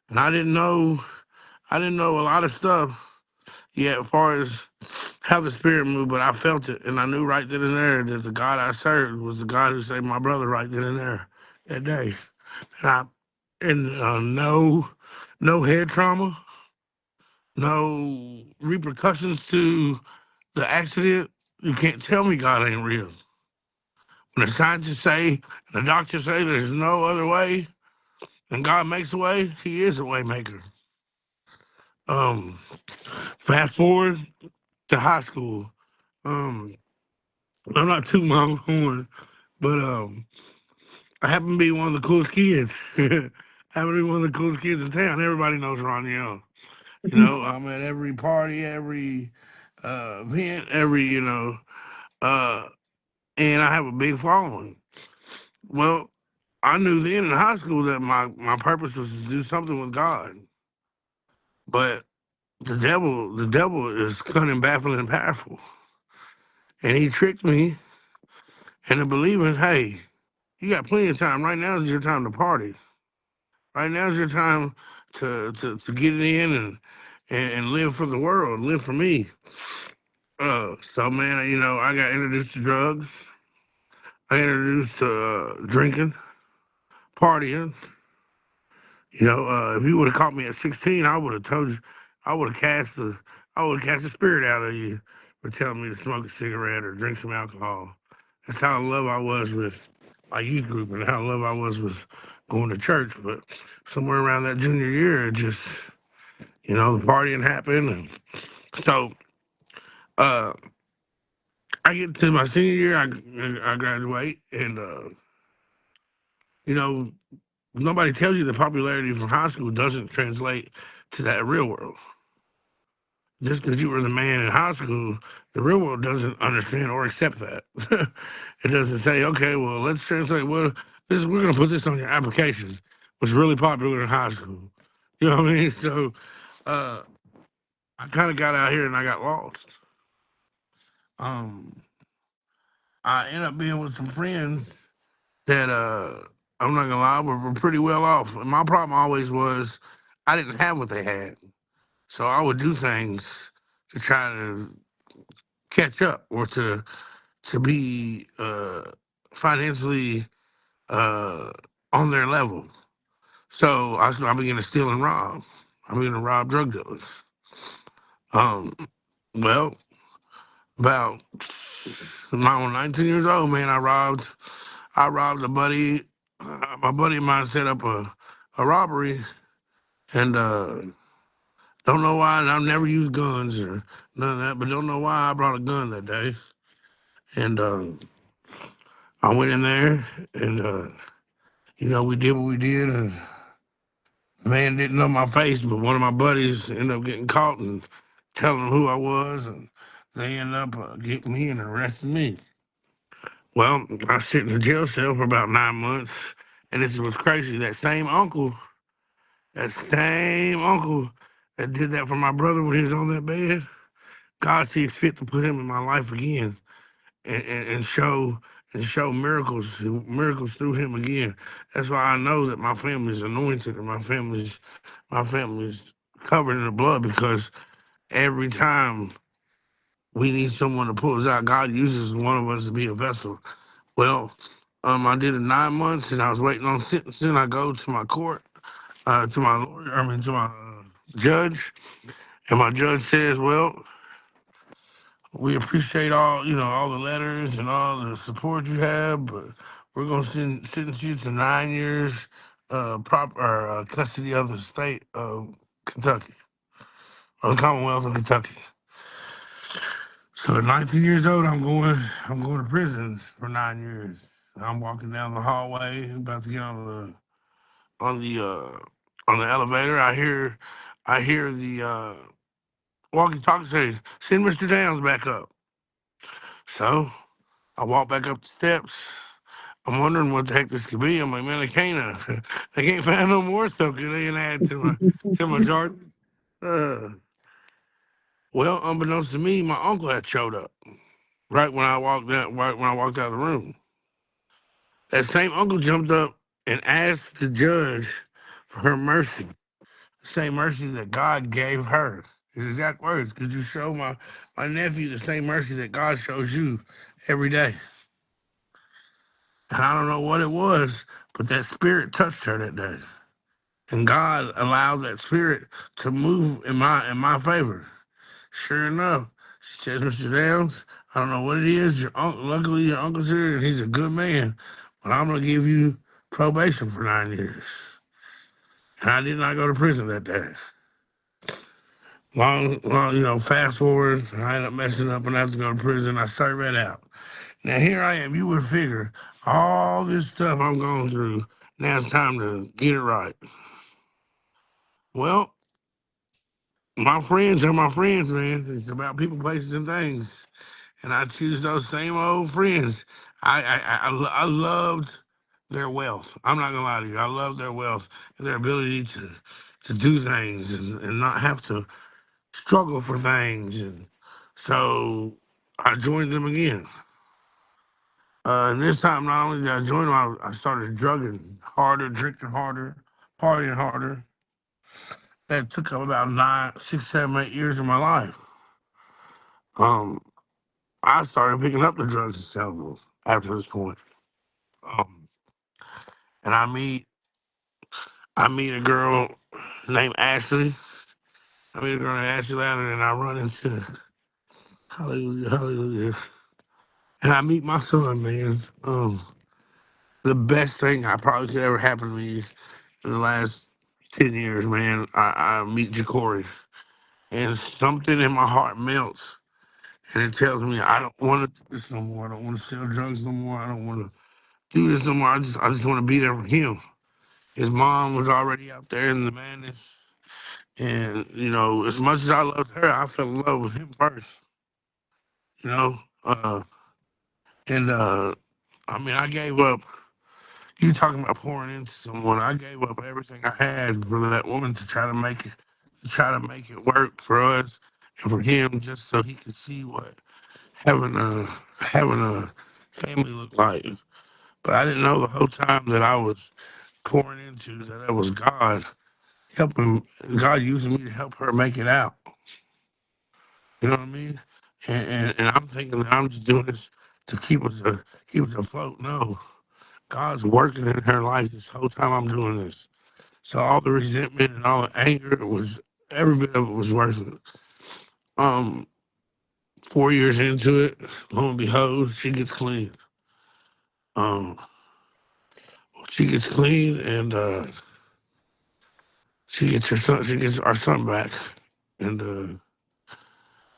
and I didn't know. I didn't know a lot of stuff yet, as far as how the spirit moved. But I felt it, and I knew right then and there that the God I served was the God who saved my brother right then and there that day. And no head trauma, no repercussions to the accident. You can't tell me God ain't real. When the scientists say, and the doctors say there's no other way, and God makes a way, He is a way maker. Um, Fast forward to high school. Um, I'm not too my own horn, but I happen to be one of the coolest kids. I happen to be one of the coolest kids in town. Everybody knows Ronyell. I'm at every party, every event, every uh, and I have a big following. Well, I knew then in high school that my purpose was to do something with God, but the devil is cunning, baffling, and powerful, and he tricked me into believing, hey, you got plenty of time. Right now is your time to party. Right now is your time to get it in and live for the world, live for me. So man, I got introduced to drugs. I got introduced to drinking, partying. If you would have caught me at 16, I would have told you, I would have I would cast the spirit out of you for telling me to smoke a cigarette or drink some alcohol. That's how in love I was with my youth group and how in love I was with going to church. But somewhere around that junior year, it just, the partying happened. And so uh, I get to my senior year, I graduate, and, you know, nobody tells you the popularity from high school doesn't translate to that real world. Just because you were the man in high school, the real world doesn't understand or accept that. It doesn't say, okay, well, let's translate. Well, we're going to put this on your application. Was really popular in high school. You know what I mean? So uh, I kind of got out here and I got lost. Um, I ended up being with some friends that I'm not gonna lie, were pretty well off. And my problem always was I didn't have what they had, so I would do things to try to catch up or to be financially uh, on their level. So I began to steal and rob. I began to rob drug dealers. Um, well, about when I was 19 years old, man, I robbed a buddy. My buddy of mine set up a robbery, and don't know why. And I've never used guns or none of that, but don't know why I brought a gun that day. And I went in there, and we did what we did. And the man didn't know my face, but one of my buddies ended up getting caught and telling them who I was, and they ended up getting me and arresting me. Well, I sit in the jail cell for about 9 months, and this was crazy. That same uncle that did that for my brother when he was on that bed, God sees fit to put him in my life again and show miracles through him again. That's why I know that my family's anointed and my family's covered in the blood because every time we need someone to pull us out, God uses one of us to be a vessel. Well, I did it 9 months and I was waiting on sentencing. I go to my court, to my lawyer, to my judge, and my judge says, "Well, we appreciate all the letters and all the support you have, but we're gonna sentence you to 9 years, proper custody of the state of Kentucky or the Commonwealth of Kentucky." So at 19 years old, I'm going to prison for 9 years. I'm walking down the hallway, about to get on the uh, on the elevator. I hear the walkie-talkie say, "Send Mr. Downs back up." So I walk back up the steps. I'm wondering what the heck this could be. I'm like, man, they can't find no more stuff. Could they add to my Jordan? Uh, well, unbeknownst to me, my uncle had showed up right when I walked out of the room. That same uncle jumped up and asked the judge for her mercy, the same mercy that God gave her. His exact words: "Could you show my nephew the same mercy that God shows you every day?" And I don't know what it was, but that spirit touched her that day. And God allowed that spirit to move in my favor. Sure enough, she says, "Mr. Downs, I don't know what it is. Luckily, your uncle's here, and he's a good man. But I'm gonna give you probation for 9 years." And I did not go to prison that day. Fast forward, I ended up messing up and I have to go to prison. I serve it out. Now here I am. You would figure all this stuff I'm going through. Now it's time to get it right. Well, my friends are my friends, man. It's about people, places, and things, and I choose those same old friends. I loved their wealth. I'm not gonna lie to you. I love their wealth and their ability to do things and not have to struggle for things. And so I joined them again. And this time, not only did I join them, I started drugging harder, drinking harder, partying harder. That took up about 9, 6, 7, 8 years of my life. Um, I started picking up the drugs and selling them after this point. Um, and I meet a girl named Ashley. I meet a girl named Ashley Lather, and I run into Hallelujah, Hallelujah, and I meet my son, man. The best thing I probably could ever happen to me in the last 10 years, man. I meet Jacory, and something in my heart melts, and it tells me I don't want to do this no more. I don't want to sell drugs no more. I don't want to do this no more. I just want to be there for him. His mom was already out there in the madness, and as much as I loved her, I fell in love with him first. You know, and I mean, I gave up. You talking about pouring into someone? I gave up everything I had for that woman to try to make it work for us and for him, just so he could see what having a family looked like. But I didn't know the whole time that I was pouring into that it was God helping, God using me to help her make it out. You know what I mean? And I'm thinking that I'm just doing this to keep us afloat. No, God's working in her life this whole time I'm doing this. So all the resentment and all the anger was every bit of it was worth it. Um, 4 years into it, lo and behold, she gets clean. Um, she gets clean and she gets our son back. And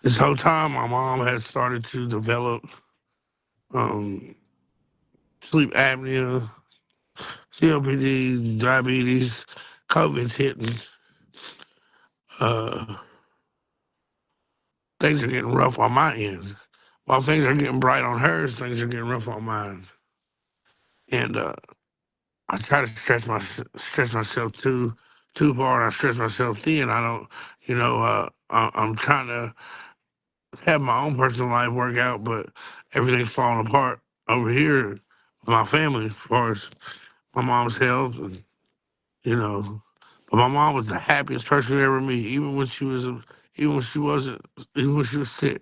this whole time, my mom had started to develop um, sleep apnea, COPD, diabetes, COVID's hitting. Uh, things are getting rough on my end. While things are getting bright on hers, things are getting rough on mine. And I try to stress myself too far, and I stress myself thin. I don't, I'm trying to have my own personal life work out, but everything's falling apart over here with my family as far as my mom's health, and you know. But my mom was the happiest person I ever meet, even when she wasn't, even when she was sick.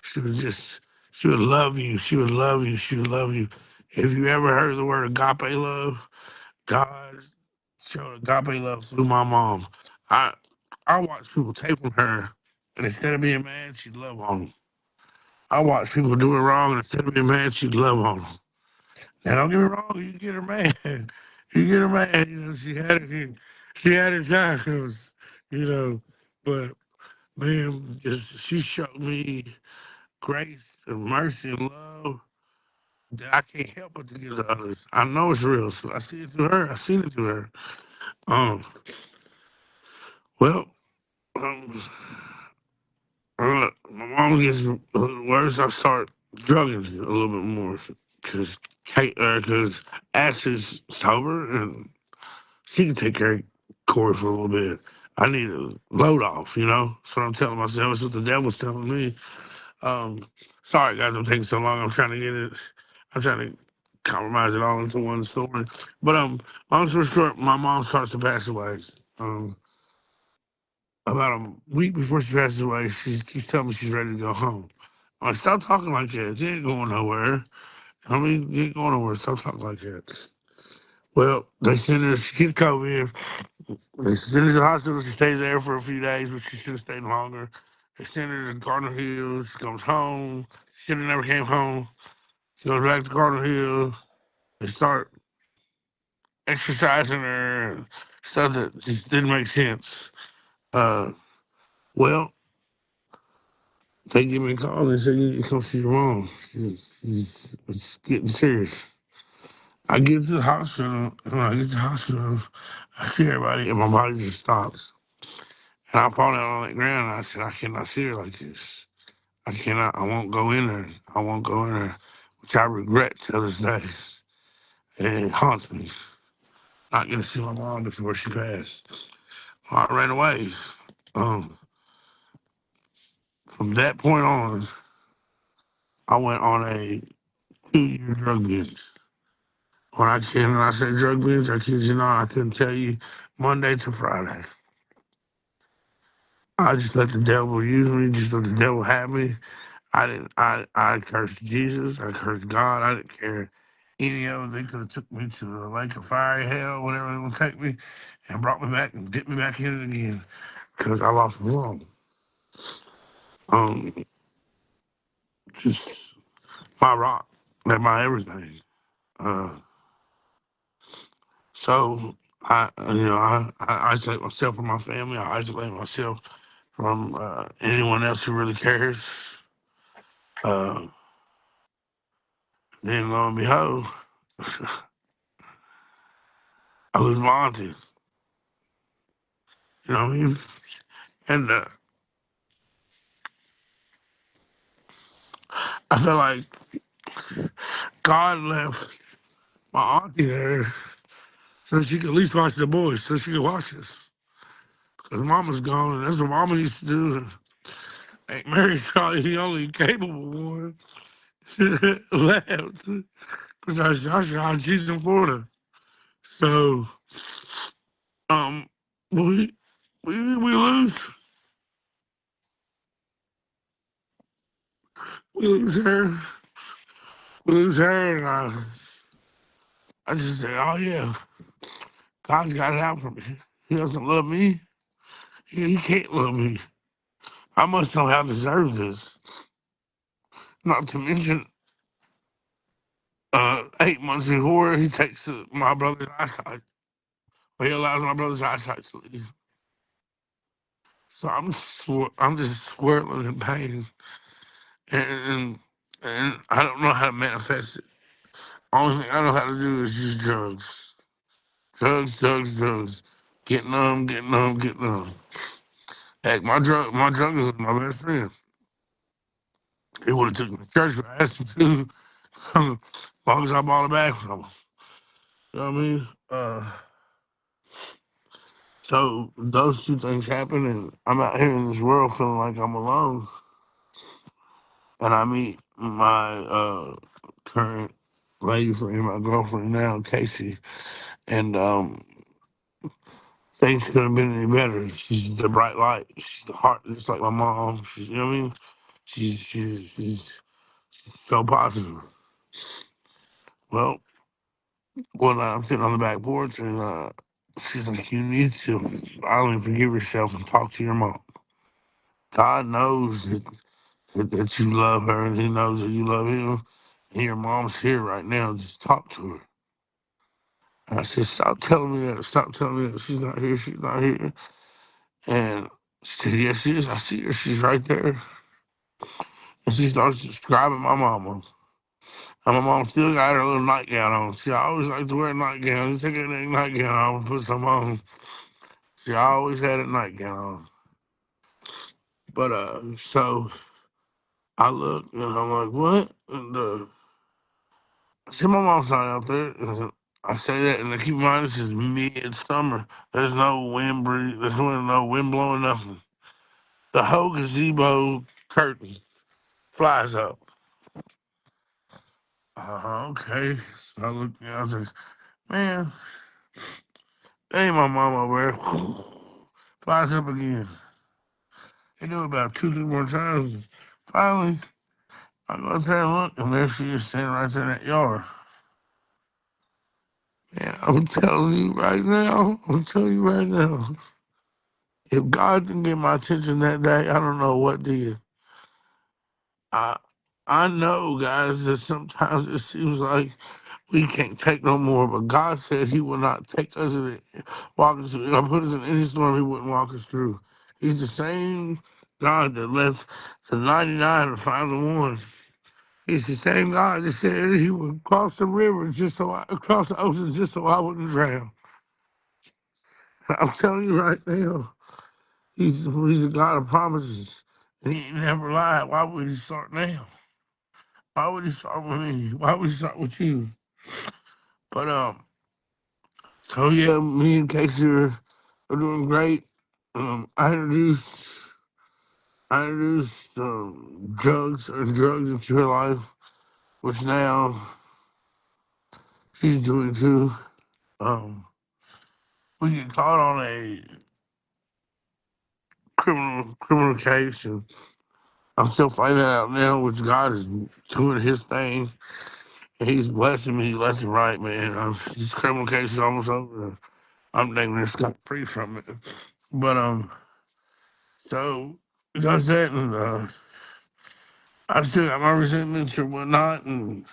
She was just, she would love you. She would love you. She would love you. If you ever heard the word agape love, God showed agape love through my mom. I I watched people take from her, and instead of being mad, she'd love on them. I watched people do it wrong, and instead of being mad, she'd love on them. Now, don't get me wrong, you get her mad. You get her mad. She had her times, you know. But man, just she showed me grace and mercy and love that I can't help but to give to others. I know it's real, so I see it through her. I seen it through her. Um, well, um, my mom gets worse. I start drugging a little bit more because because Ash is sober and she can take care of Corey for a little bit. I need a load off, you know. That's what I'm telling myself. That's what the devil's telling me. Um, sorry guys, I'm taking so long. I'm trying to get it. I'm trying to compromise it all into one story. But long story short, my mom starts to pass away. Um, about a week before she passes away, she keeps telling me she's ready to go home. I'm like, stop talking like that. She ain't going nowhere. I mean, you ain't going nowhere. Stop talking like that. Well, they send her. She gets COVID. They send her to the hospital. She stays there for a few days, but she should have stayed longer. They send her to Cardinal Hills. She comes home. She should have never came home. She goes back to Cardinal Hills. They start exercising her and stuff that just didn't make sense. Uh, well, they give me a call and they say, you need to come see your mom. It's getting serious. I get to the hospital. And when I get to the hospital, I see everybody and my body just stops. And I fall down on the ground and I said, I cannot see her like this. I cannot, I won't go in there. I won't go in there, which I regret till this day. And it haunts me. Not gonna see my mom before she passed. I ran away. Um, from that point on, I went on a 2 year drug binge. When I say drug binge, I kid you not, I couldn't tell you Monday to Friday. I just let the devil use me, just let the devil have me. I cursed Jesus, I cursed God, I didn't care any of it. They could have took me to the lake of fire, hell, whatever they want to take me, and brought me back and dipped me back in it again. because I lost my mom. Um, just my rock and my everything. Uh, so I isolate myself from my family. I isolate myself from anyone else who really cares. Uh, then lo and behold, I lose my auntie. You know what I mean? And I feel like God left my auntie there so she could at least watch the boys, so she could watch us. Because mama's gone, and that's what mama used to do. Aunt Mary's probably the only capable one left. Besides Josh, she's in Florida. So, um, we, we lose. We lose her. We lose her, and I just said, oh, yeah, God's got it out for me. He doesn't love me. He can't love me. I must somehow deserve this. Not to mention, 8 months before, he takes my brother's eyesight. Well, he allows my brother's eyesight to leave. So I'm just swirling in pain, and and I don't know how to manifest it. Only thing I know how to do is use drugs, drugs. Get numb, get numb, get numb. Heck, my drug is my best friend. He would have took me to church if I asked him to, as long as I bought it back from him. You know what I mean? So those two things happen, and I'm out here in this world feeling like I'm alone. And I meet my current lady friend, my girlfriend now, Casey, and things couldn't have been any better. She's the bright light. She's the heart, just like my mom. She's, you know what I mean? She's so positive. Well, one night I'm sitting on the back porch, and she's like, "You need to finally forgive yourself and talk to your mom. God knows that you love her, and He knows that you love Him. And your mom's here right now. Just talk to her." And I said, "Stop telling me that. Stop telling me that she's not here. She's not here." And she said, "Yes, she is. I see her. She's right there." And she starts describing my mama. And my mom still got her little nightgown on. She always liked to wear a nightgown. She take her nightgown off and put some on. She always had a nightgown on. But so I look and I'm like, "What?" And I see my mom's not out there. And I say that, and I keep in mind this is midsummer. There's no wind breeze. There's no wind blowing nothing. The whole gazebo curtain flies up. Okay. So I look, and I was like, "Man, that ain't my mom over there." Flies up again. They do it about two, three more times. Finally, I go out there and look, and there she is standing right there in that yard. And I'm telling you right now, if God didn't get my attention that day, I don't know what did. I I know, guys, that sometimes it seems like we can't take no more, but God said He will not take us in walk us through. Put us in any storm He wouldn't walk us through. He's the same God that left the 99 to find the one. He's the same God that said He would cross the river across the ocean just so I wouldn't drown. I'm telling you right now, He's a God of promises, and He ain't never lied. Why would He start now? Why would He start with me? Why would He start with you? But so yeah, me and Casey are doing great. I introduced drugs into her life, which now she's doing too. Um, we get caught on a criminal case, and I'm still finding that out now. Which God is doing His thing, and He's blessing me left and right, man. This criminal case is almost over. I'm thinking it's got free from it, but So because that, and I still got my resentments or whatnot. And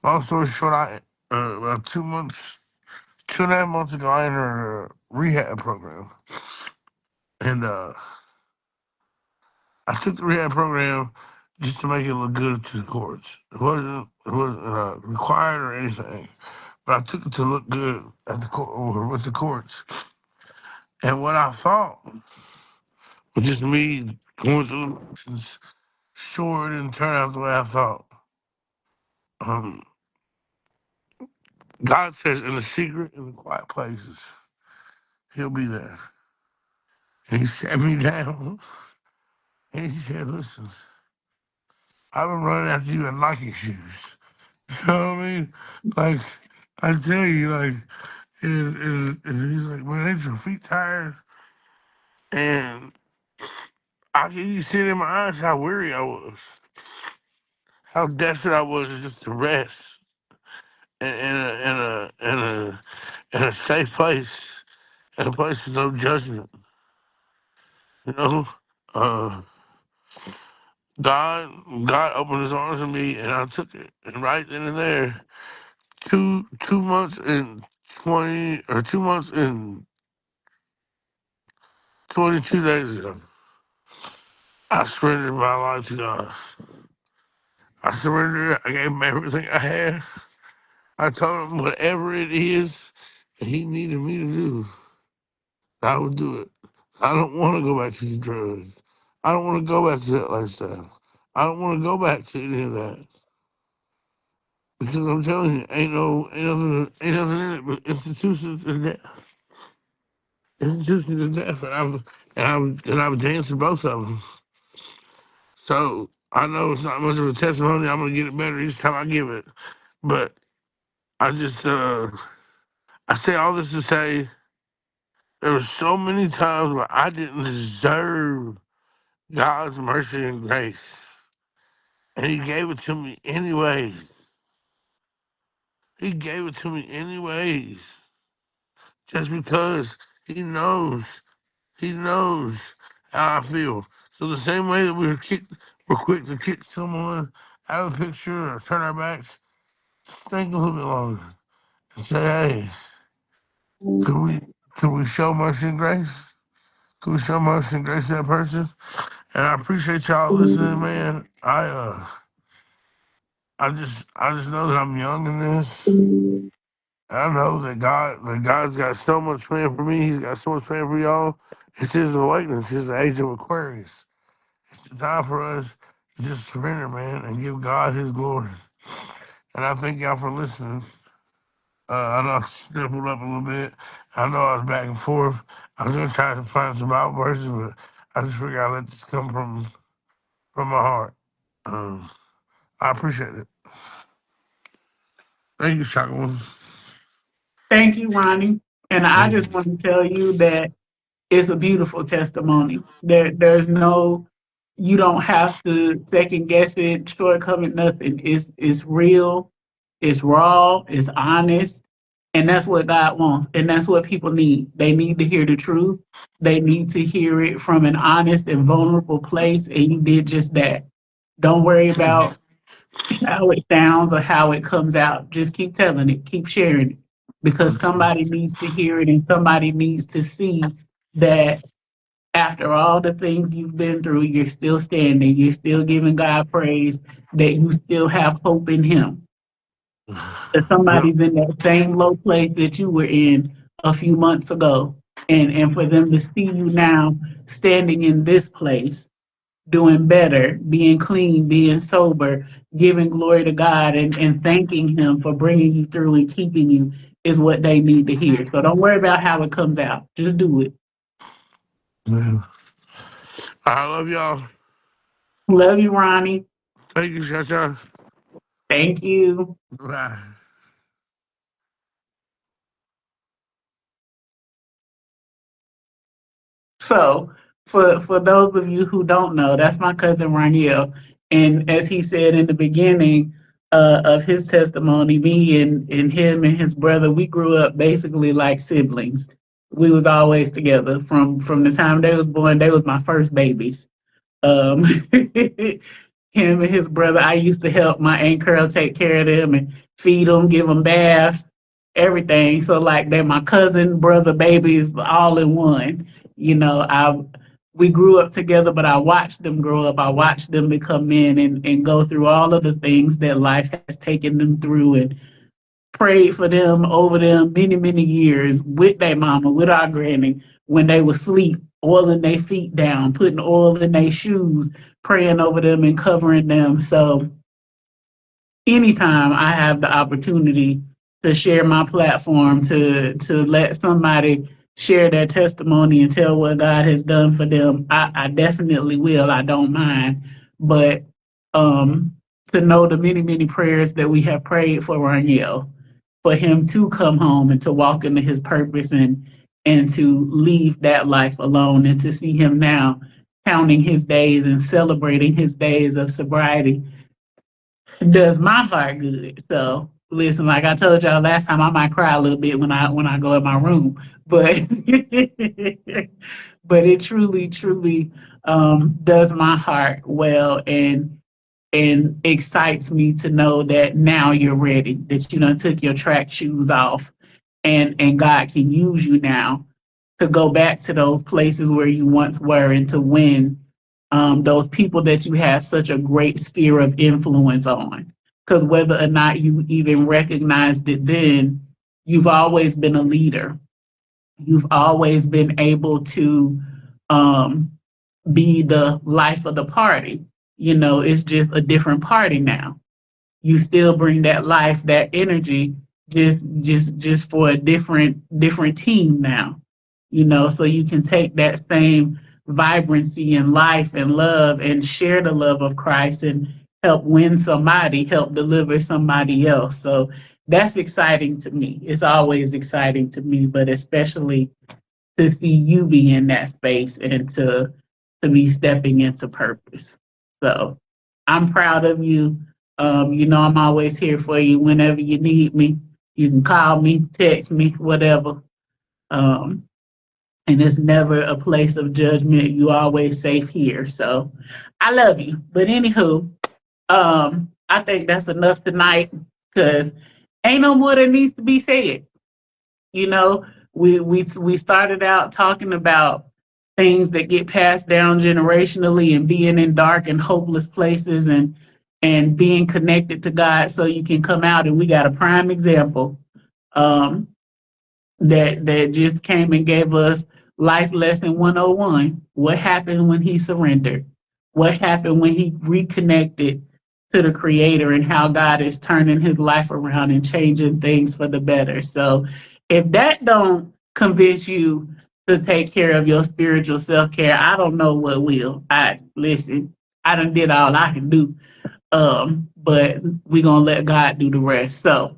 long story short, I about 2 months, 2.5 months ago, I entered a rehab program, and I took the rehab program just to make it look good to the courts. It wasn't required or anything, but I took it to look good at the court or with the courts. And what I thought was just me going through the motions. Sure, it didn't turn out the way I thought. Um, God says, in the secret, in the quiet places, He'll be there. And He sat me down and He said, "Listen, I've been running after you in Nike shoes." You know what I mean? Like, I tell you, like, and he's like, "Man, ain't your feet tired?" And I can you see it in my eyes how weary I was, how desperate I was just to rest in a safe place, in a place with no judgment. You know, uh, God opened His arms to me, and I took it. And right then and there, 2 months and 2 months and 22 days ago, I surrendered my life to God. I surrendered it. I gave Him everything I had. I told Him whatever it is that He needed me to do, I would do it. I don't want to go back to the drugs. I don't want to go back to that lifestyle. I don't want to go back to any of that. Because I'm telling you, ain't nothing in it but institutions of death. Institutions of death, and I've danced in both of them. So I know it's not much of a testimony. I'm gonna get it better each time I give it. But I just I say all this to say there were so many times where I didn't deserve God's mercy and grace, and He gave it to me anyways. He gave it to me anyways, just because He knows how I feel. So the same way that we're quick to kick someone out of the picture or turn our backs, think a little bit longer and say, "Hey, could we could we show mercy and grace? Could we show mercy and grace to that person?" And I appreciate y'all listening, man. I just know that I'm young in this. I know that God's got so much planned for me. He's got so much planned for y'all. It's His awakening. It's His age of Aquarius. It's time for us to just surrender, man, and give God His glory. And I thank y'all for listening. I know I stumbled up a little bit. I know I was back and forth. I was gonna try to find some Bible verses, but I just figured I'd let this come from my heart. Um, I appreciate it. Thank you, Shotgun. Thank you, Ronnie. And I Thank just you. want to tell you that it's a beautiful testimony. There's no, you don't have to second guess it, shortcome it, nothing. It's real, it's raw, it's honest, and that's what God wants. And that's what people need. They need to hear the truth. They need to hear it from an honest and vulnerable place. And you did just that. Don't worry about how it sounds or how it comes out. Just keep telling it, keep sharing it, because somebody needs to hear it and somebody needs to see that after all the things you've been through, you're still standing, you're still giving God praise, that you still have hope in Him. That Yep. somebody's in that same low place that you were in a few months ago, and for them to see you now standing in this place doing better, being clean, being sober, giving glory to God, and thanking Him for bringing you through and keeping you is what they need to hear. So don't worry about how it comes out. Just do it. Man. I love y'all. Love you, Ronnie. Thank you, Chacha. Thank you. Bye. So, for those of you who don't know, that's my cousin Ronyell. And as he said in the beginning of his testimony, me and him and his brother, we grew up basically like siblings. We was always together from the time they was born. They was my first babies. Um, him and his brother, I used to help my Aunt Curl take care of them and feed them, give them baths, everything. So like they're my cousin, brother, babies, all in one. You know, we grew up together, but I watched them grow up. I watched them become men and go through all of the things that life has taken them through, and prayed for them over them many, many years with their mama, with our granny, when they were asleep, oiling their feet down, putting oil in their shoes, praying over them and covering them. So anytime I have the opportunity to share my platform, to let somebody share their testimony and tell what God has done for them, I definitely will. I don't mind. But um, to know the many, many prayers that we have prayed for Ronyell, for him to come home and to walk into his purpose and to leave that life alone, and to see him now counting his days and celebrating his days of sobriety does my heart good. So listen, like I told y'all last time, I might cry a little bit when I go in my room, but but it truly, truly does my heart well, and excites me to know that now you're ready, that you done took your track shoes off, and God can use you now to go back to those places where you once were, and to win those people that you have such a great sphere of influence on. Because whether or not you even recognized it then, you've always been a leader. You've always been able to um, be the life of the party. You know, it's just a different party now. You still bring that life, that energy, just for a different team now. You know, so you can take that same vibrancy and life and love and share the love of Christ and help win somebody, help deliver somebody else. So that's exciting to me. It's always exciting to me, but especially to see you be in that space and to be stepping into purpose. So I'm proud of you. You know, I'm always here for you whenever you need me. You can call me, text me, whatever. Um, and it's never a place of judgment. You always safe here. So I love you. But anywho, I think that's enough tonight, because ain't no more that needs to be said. You know, we started out talking about things that get passed down generationally, and being in dark and hopeless places, and being connected to God so you can come out. And we got a prime example um, that just came and gave us life lesson 101. What happened when he surrendered? What happened when he reconnected to the creator, and how God is turning his life around and changing things for the better. So if that don't convince you to take care of your spiritual self-care, I don't know what will. I done did all I can do. But we're gonna let God do the rest. So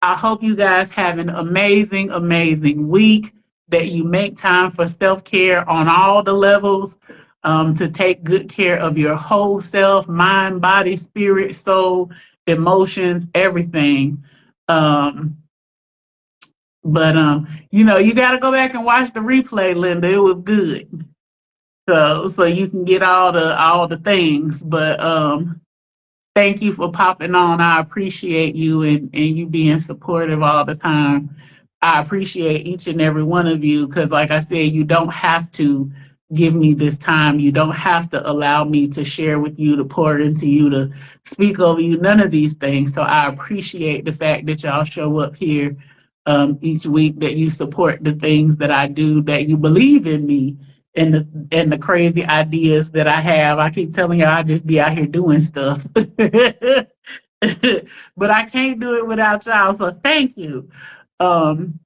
I hope you guys have an amazing, amazing week, that you make time for self-care on all the levels, to take good care of your whole self, mind, body, spirit, soul, emotions, everything. Um, but you know, you gotta go back and watch the replay, Linda. It was good. So you can get all the things. But thank you for popping on. I appreciate you, and you being supportive all the time. I appreciate each and every one of you, because, like I said, you don't have to give me this time. You don't have to allow me to share with you, to pour into you, to speak over you, none of these things. So I appreciate the fact that y'all show up here each week, that you support the things that I do, that you believe in me, and the crazy ideas that I have. I keep telling y'all I just be out here doing stuff. But I can't do it without y'all. So thank you. Um,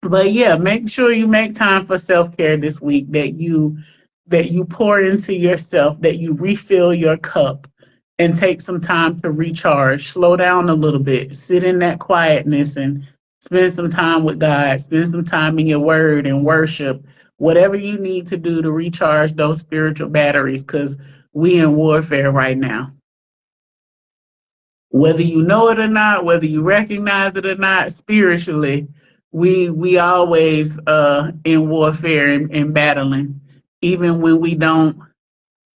but yeah, make sure you make time for self-care this week, that you pour into yourself, that you refill your cup and take some time to recharge, slow down a little bit, sit in that quietness and spend some time with God, spend some time in your word and worship, whatever you need to do to recharge those spiritual batteries, because we in warfare right now. Whether you know it or not, whether you recognize it or not, spiritually, we always in warfare and battling, even when we don't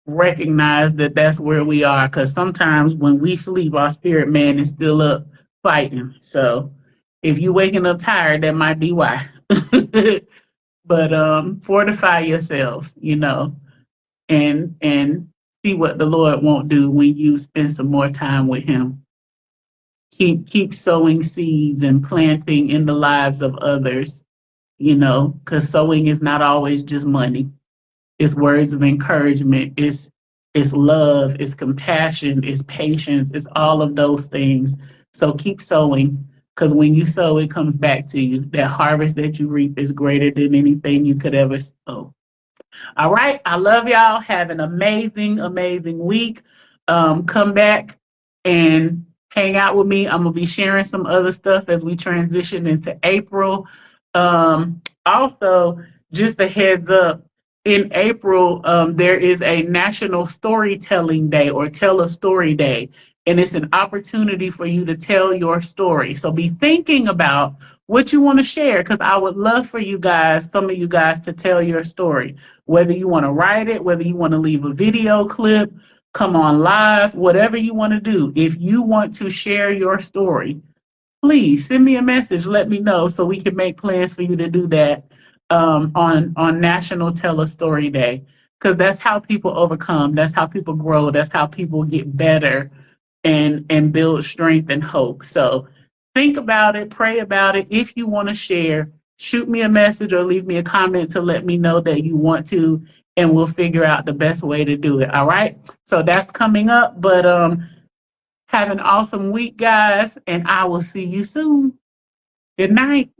recognize that that's where we are. Because sometimes when we sleep, our spirit man is still up fighting. So if you waking up tired, that might be why. But fortify yourselves, and see what the Lord won't do when you spend some more time with Him. Keep sowing seeds and planting in the lives of others, because sowing is not always just money. It's words of encouragement. It's love. It's compassion. It's patience. It's all of those things. So keep sowing, because when you sow, it comes back to you. That harvest that you reap is greater than anything you could ever sow. All right. I love y'all. Have an amazing, amazing week. Come back and hang out with me. I'm going to be sharing some other stuff as we transition into April. Also, just a heads up, in April, there is a National Storytelling Day, or Tell a Story Day. And it's an opportunity for you to tell your story. So be thinking about what you want to share, because I would love for you guys, some of you guys, to tell your story. Whether you want to write it, whether you want to leave a video clip, come on live, whatever you want to do. If you want to share your story, please send me a message. Let me know so we can make plans for you to do that on National Tell a Story Day. Because that's how people overcome. That's how people grow. That's how people get better and build strength and hope. So think about it, pray about it. If you want to share, shoot me a message or leave me a comment to let me know that you want to, and we'll figure out the best way to do it. All right. So that's coming up. But have an awesome week, guys, and I will see you soon. Good night.